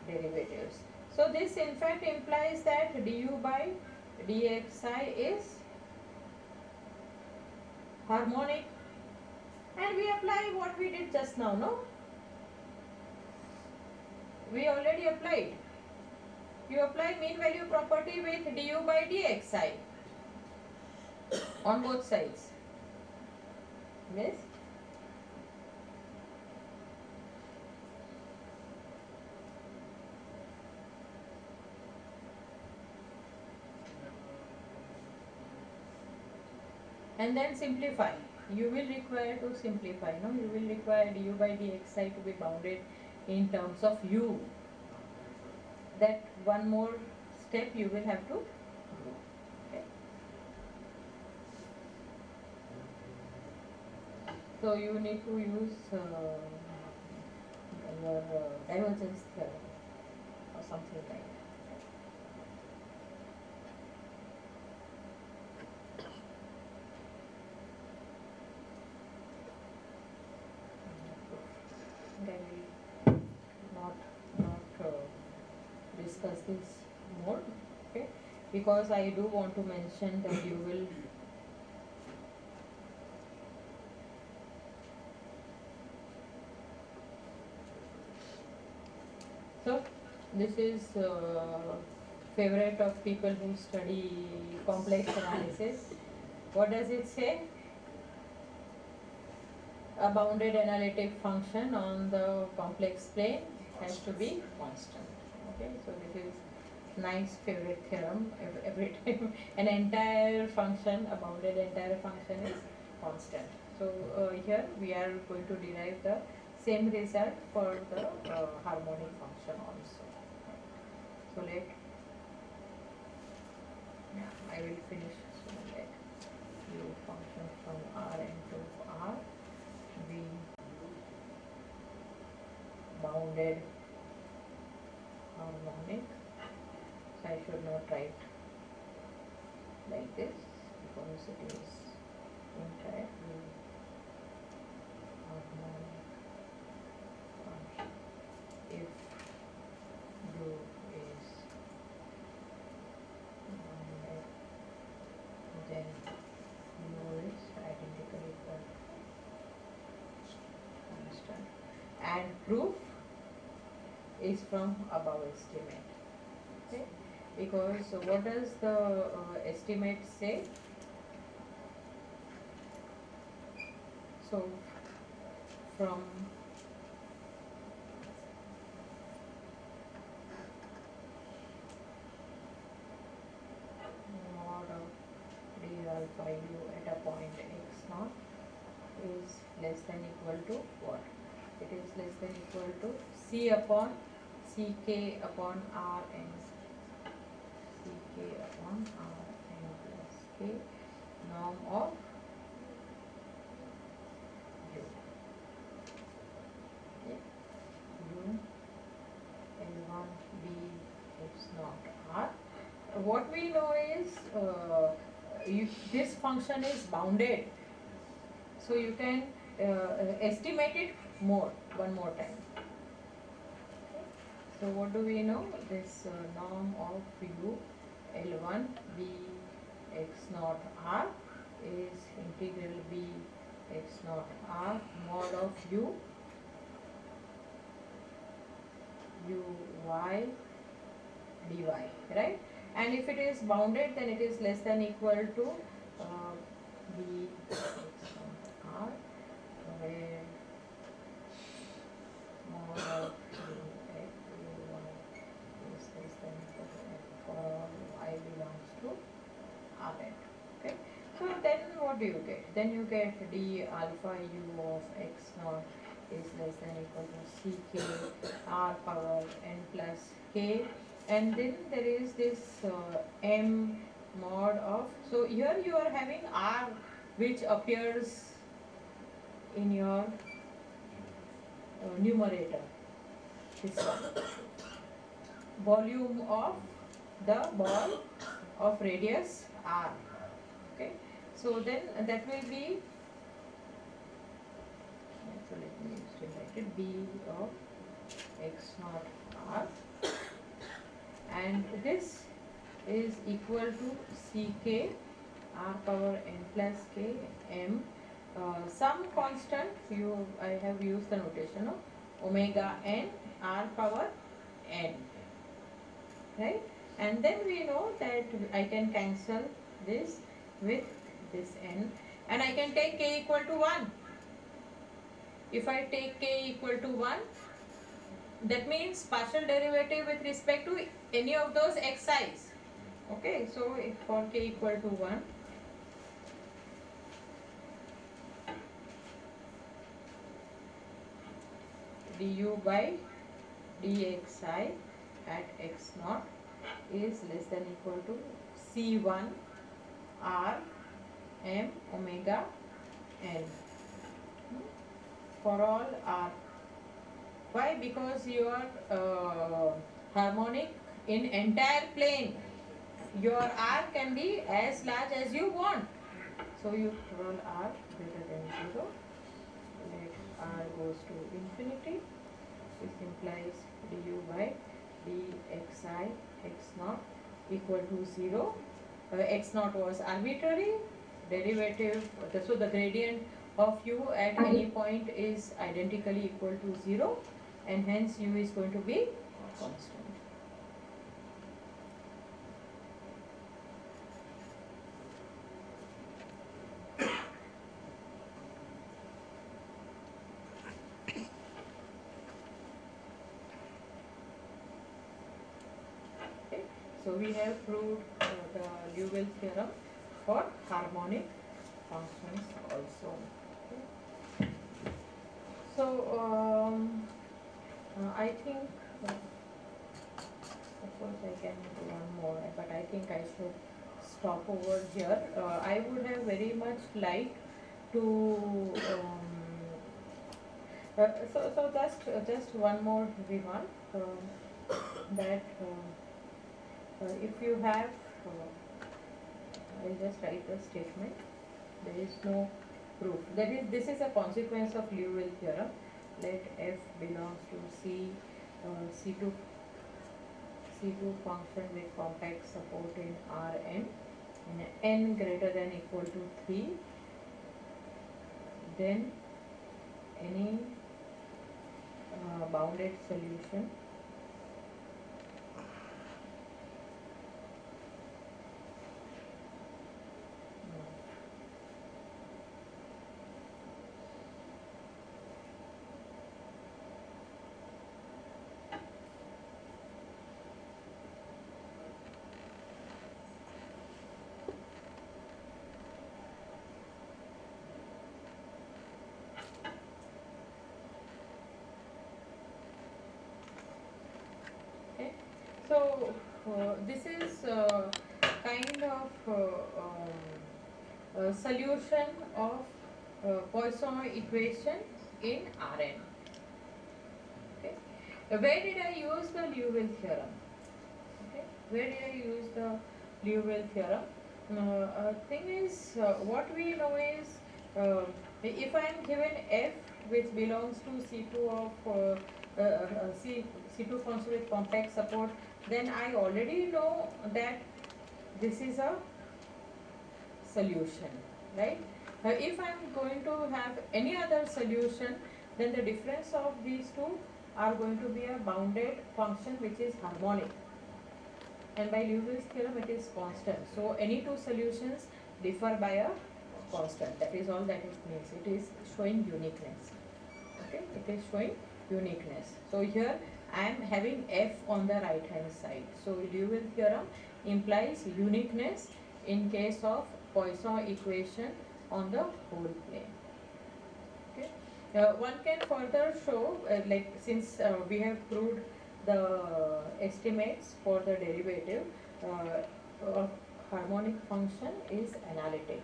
derivatives. So this in fact implies that du by dxi is harmonic, and we apply what we did just now, no? We already applied. You apply mean value property with du by dxi on both sides. Yes? And then simplify. You will require to simplify, no? You will require du by dxi to be bounded in terms of u. That one more step you will have to do. Okay. So you need to use your divergence theorem or something like that. I will not discuss this more, okay? Because I do want to mention that you will so this is favorite of people who study complex analysis. What does it say? A bounded analytic function on the complex plane has to be constant. Okay, so this is nice favorite theorem. Every time an entire function, a bounded entire function is constant. So here we are going to derive the same result for the harmonic function also. So I will finish. So let u function from Rn to R be bounded harmonic. So I should not write like this because it is entirely harmonic function if u is bounded, then u is identical equal constant, and proof is from above estimate. Okay, because what does the estimate say? So from mod of d alpha u at a point x naught is less than equal to what? It is less than equal to c upon Ck upon Rn. Ck upon Rn plus k norm of u. Okay. U L1 B x naught R. What we know is this function is bounded, so you can estimate it one more time. Okay. So what do we know? This norm of u L1 B x naught R is integral B x naught R mod of u y dy, right? And if it is bounded, then it is less than equal to b x naught R, where mod of u x y is less than equal to n for all y belongs to Rn. Okay. So then what do you get? Then you get d alpha u of x naught is less than equal to ck r power n plus k, and then there is this m mod of, so here you are having r which appears in your numerator, this one, volume of the ball of radius r. Okay, so then that will be, so let me write it, b of x naught r, and this is equal to ck r power n plus k m, some constant, I have used the notation of omega n r power n, right? And then we know that I can cancel this with this n, and I can take k equal to 1. If I take k equal to 1, that means partial derivative with respect to any of those xi's. Okay, so if for k equal to 1, du by dxi at x naught is less than equal to c1 r m omega n for all r. Why? Because your harmonic in entire plane, your r can be as large as you want. So you roll r greater than 0, let r goes to infinity. This implies du by dxi x naught equal to 0. X naught was arbitrary, derivative, so the gradient of u at any point is identically equal to 0, and hence u is going to be constant. Okay. So we have proved the Liouville theorem for harmonic functions also. Okay. So I think, of course I can do one more, but I think I should stop over here. I would have very much liked to so just one more remark, that if you have, I'll just write the statement. There is no proof. This is a consequence of Liouville theorem. Let f belongs to C2 function with compact support in Rn, in n greater than equal to 3, then any bounded solution So this is kind of solution of Poisson equation in Rn. Okay. Where did I use the Liouville theorem? Okay. Where did I use the Liouville theorem? Thing is, what we know is, if I am given f which belongs to C2 of C2 function with complex support, then I already know that this is a solution, right? If I am going to have any other solution, then the difference of these two are going to be a bounded function which is harmonic. And by Liouville's theorem it is constant. So any two solutions differ by a constant. That is all that it means. It is showing uniqueness. Okay, it is showing uniqueness. So here I am having f on the right hand side. So Liouville theorem implies uniqueness in case of Poisson equation on the whole plane. Okay. One can further show, like since we have proved the estimates for the derivative of harmonic function is analytic.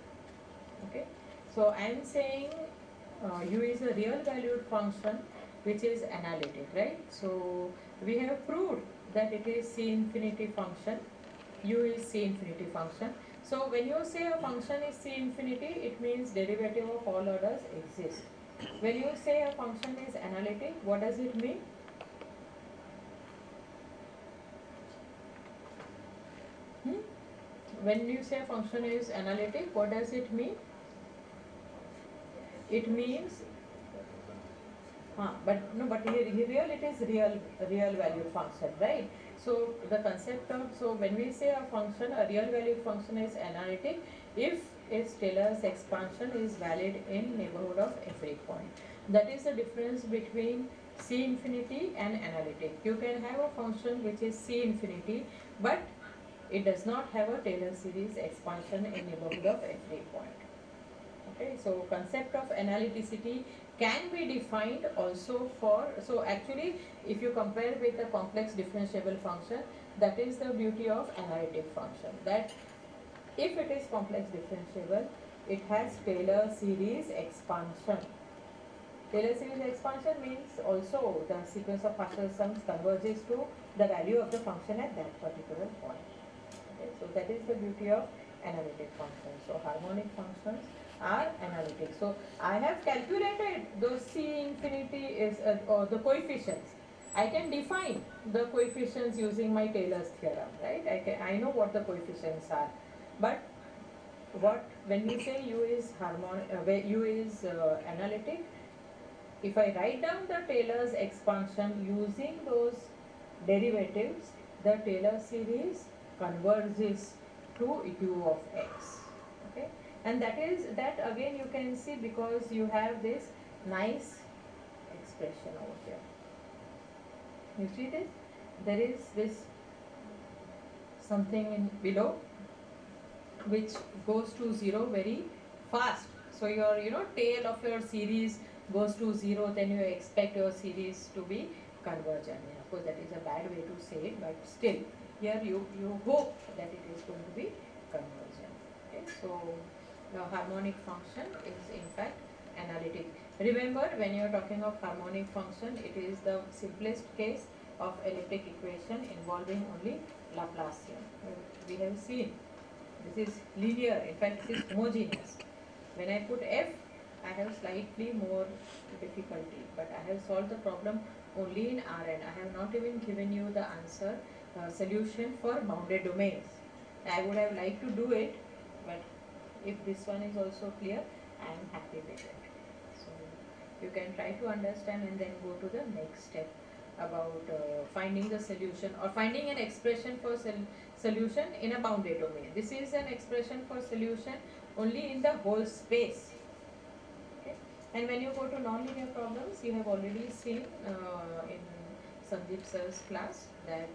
Okay, so I am saying u is a real valued function which is analytic, right? So we have proved that it is C infinity function, u is C infinity function. So when you say a function is C infinity, it means derivative of all orders exist. When you say a function is analytic, what does it mean? When you say a function is analytic, what does it mean? It means, but here it is real valued function, right? So the concept of, so when we say a function, a real valued function is analytic if its Taylor's expansion is valid in neighborhood of every point. That is the difference between C infinity and analytic. You can have a function which is C infinity, but it does not have a Taylor series expansion in neighborhood of every point. Okay, so concept of analyticity can be defined also for, so actually if you compare with a complex differentiable function, that is the beauty of analytic function, that if it is complex differentiable, it has Taylor series expansion. Taylor series expansion means also the sequence of partial sums converges to the value of the function at that particular point. Okay, so that is the beauty of analytic functions. So harmonic functions are analytic. So I have calculated those C infinity is or the coefficients. I can define the coefficients using my Taylor's theorem, right? I know what the coefficients are, but when we say U is analytic, if I write down the Taylor's expansion using those derivatives, the Taylor series converges to U of x. Okay, and that again you can see because you have this nice expression over here. You see this? There is this something in below which goes to 0 very fast. So your tail of your series goes to 0, then you expect your series to be convergent. Of course, that is a bad way to say it, but still, here you hope that it is going to be convergent. Okay, so the harmonic function is in fact analytic. Remember, when you are talking of harmonic function, it is the simplest case of elliptic equation involving only Laplacian. We have seen this is linear, in fact this is homogeneous. When I put f, I have slightly more difficulty, but I have solved the problem only in Rn. I have not even given you the answer solution for bounded domains. I would have liked to do it, but if this one is also clear, I am happy with it. So you can try to understand and then go to the next step about finding the solution or finding an expression for solution in a bounded domain. This is an expression for solution only in the whole space. Okay? And when you go to nonlinear problems, you have already seen in Sandeep sir's class that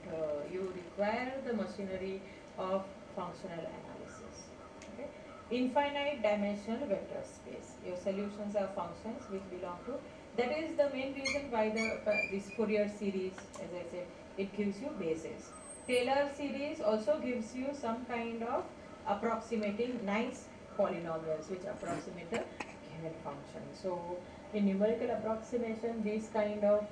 you require the machinery of functional analysis. Okay? Infinite dimensional vector space. Your solutions are functions which belong to. That is the main reason why this Fourier series, as I said, it gives you bases. Taylor series also gives you some kind of approximating nice polynomials which approximate a given function. So in numerical approximation, these kind of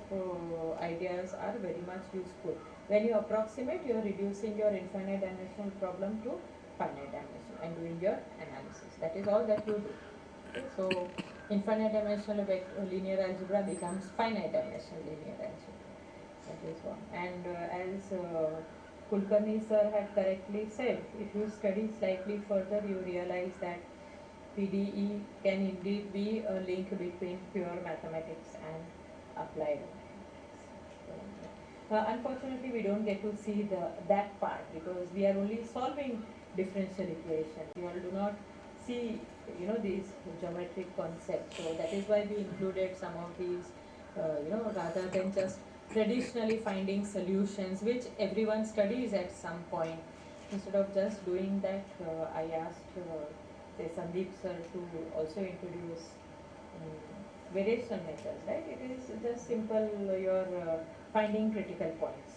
ideas are very much useful. When you approximate, you are reducing your infinite dimensional problem to finite dimension and doing your analysis. That is all that you do. Okay? So infinite dimensional linear algebra becomes finite dimensional linear algebra. That is one. And as Kulkarni sir had correctly said, if you study slightly further, you realize that PDE can indeed be a link between pure mathematics and applied mathematics. Unfortunately, we don't get to see that part because we are only solving differential equations. You all do not see, these geometric concepts. So that is why we included some of these, rather than just traditionally finding solutions, which everyone studies at some point. Instead of just doing that, I asked, say, Sandeep sir to also introduce variation methods, right? It is just simple, your finding critical points.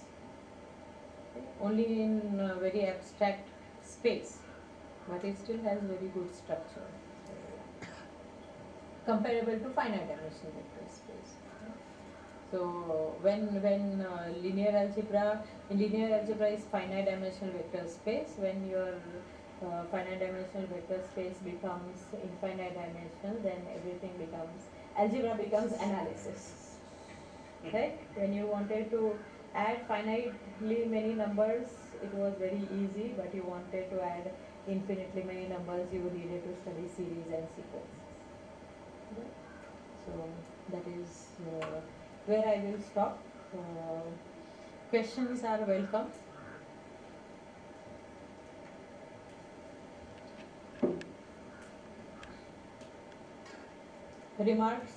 Okay? Only in very abstract space, but it still has very good structure. Comparable to finite dimensional vector space. So when linear algebra is finite dimensional vector space, when your finite dimensional vector space becomes infinite dimensional, then everything becomes, algebra becomes analysis. Right? When you wanted to add finitely many numbers, it was very easy, but you wanted to add infinitely many numbers, you needed to study series and sequences. Okay? So that is where I will stop. Questions are welcome. Remarks?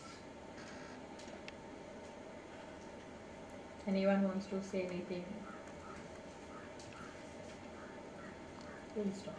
Anyone wants to say anything? We'll stop.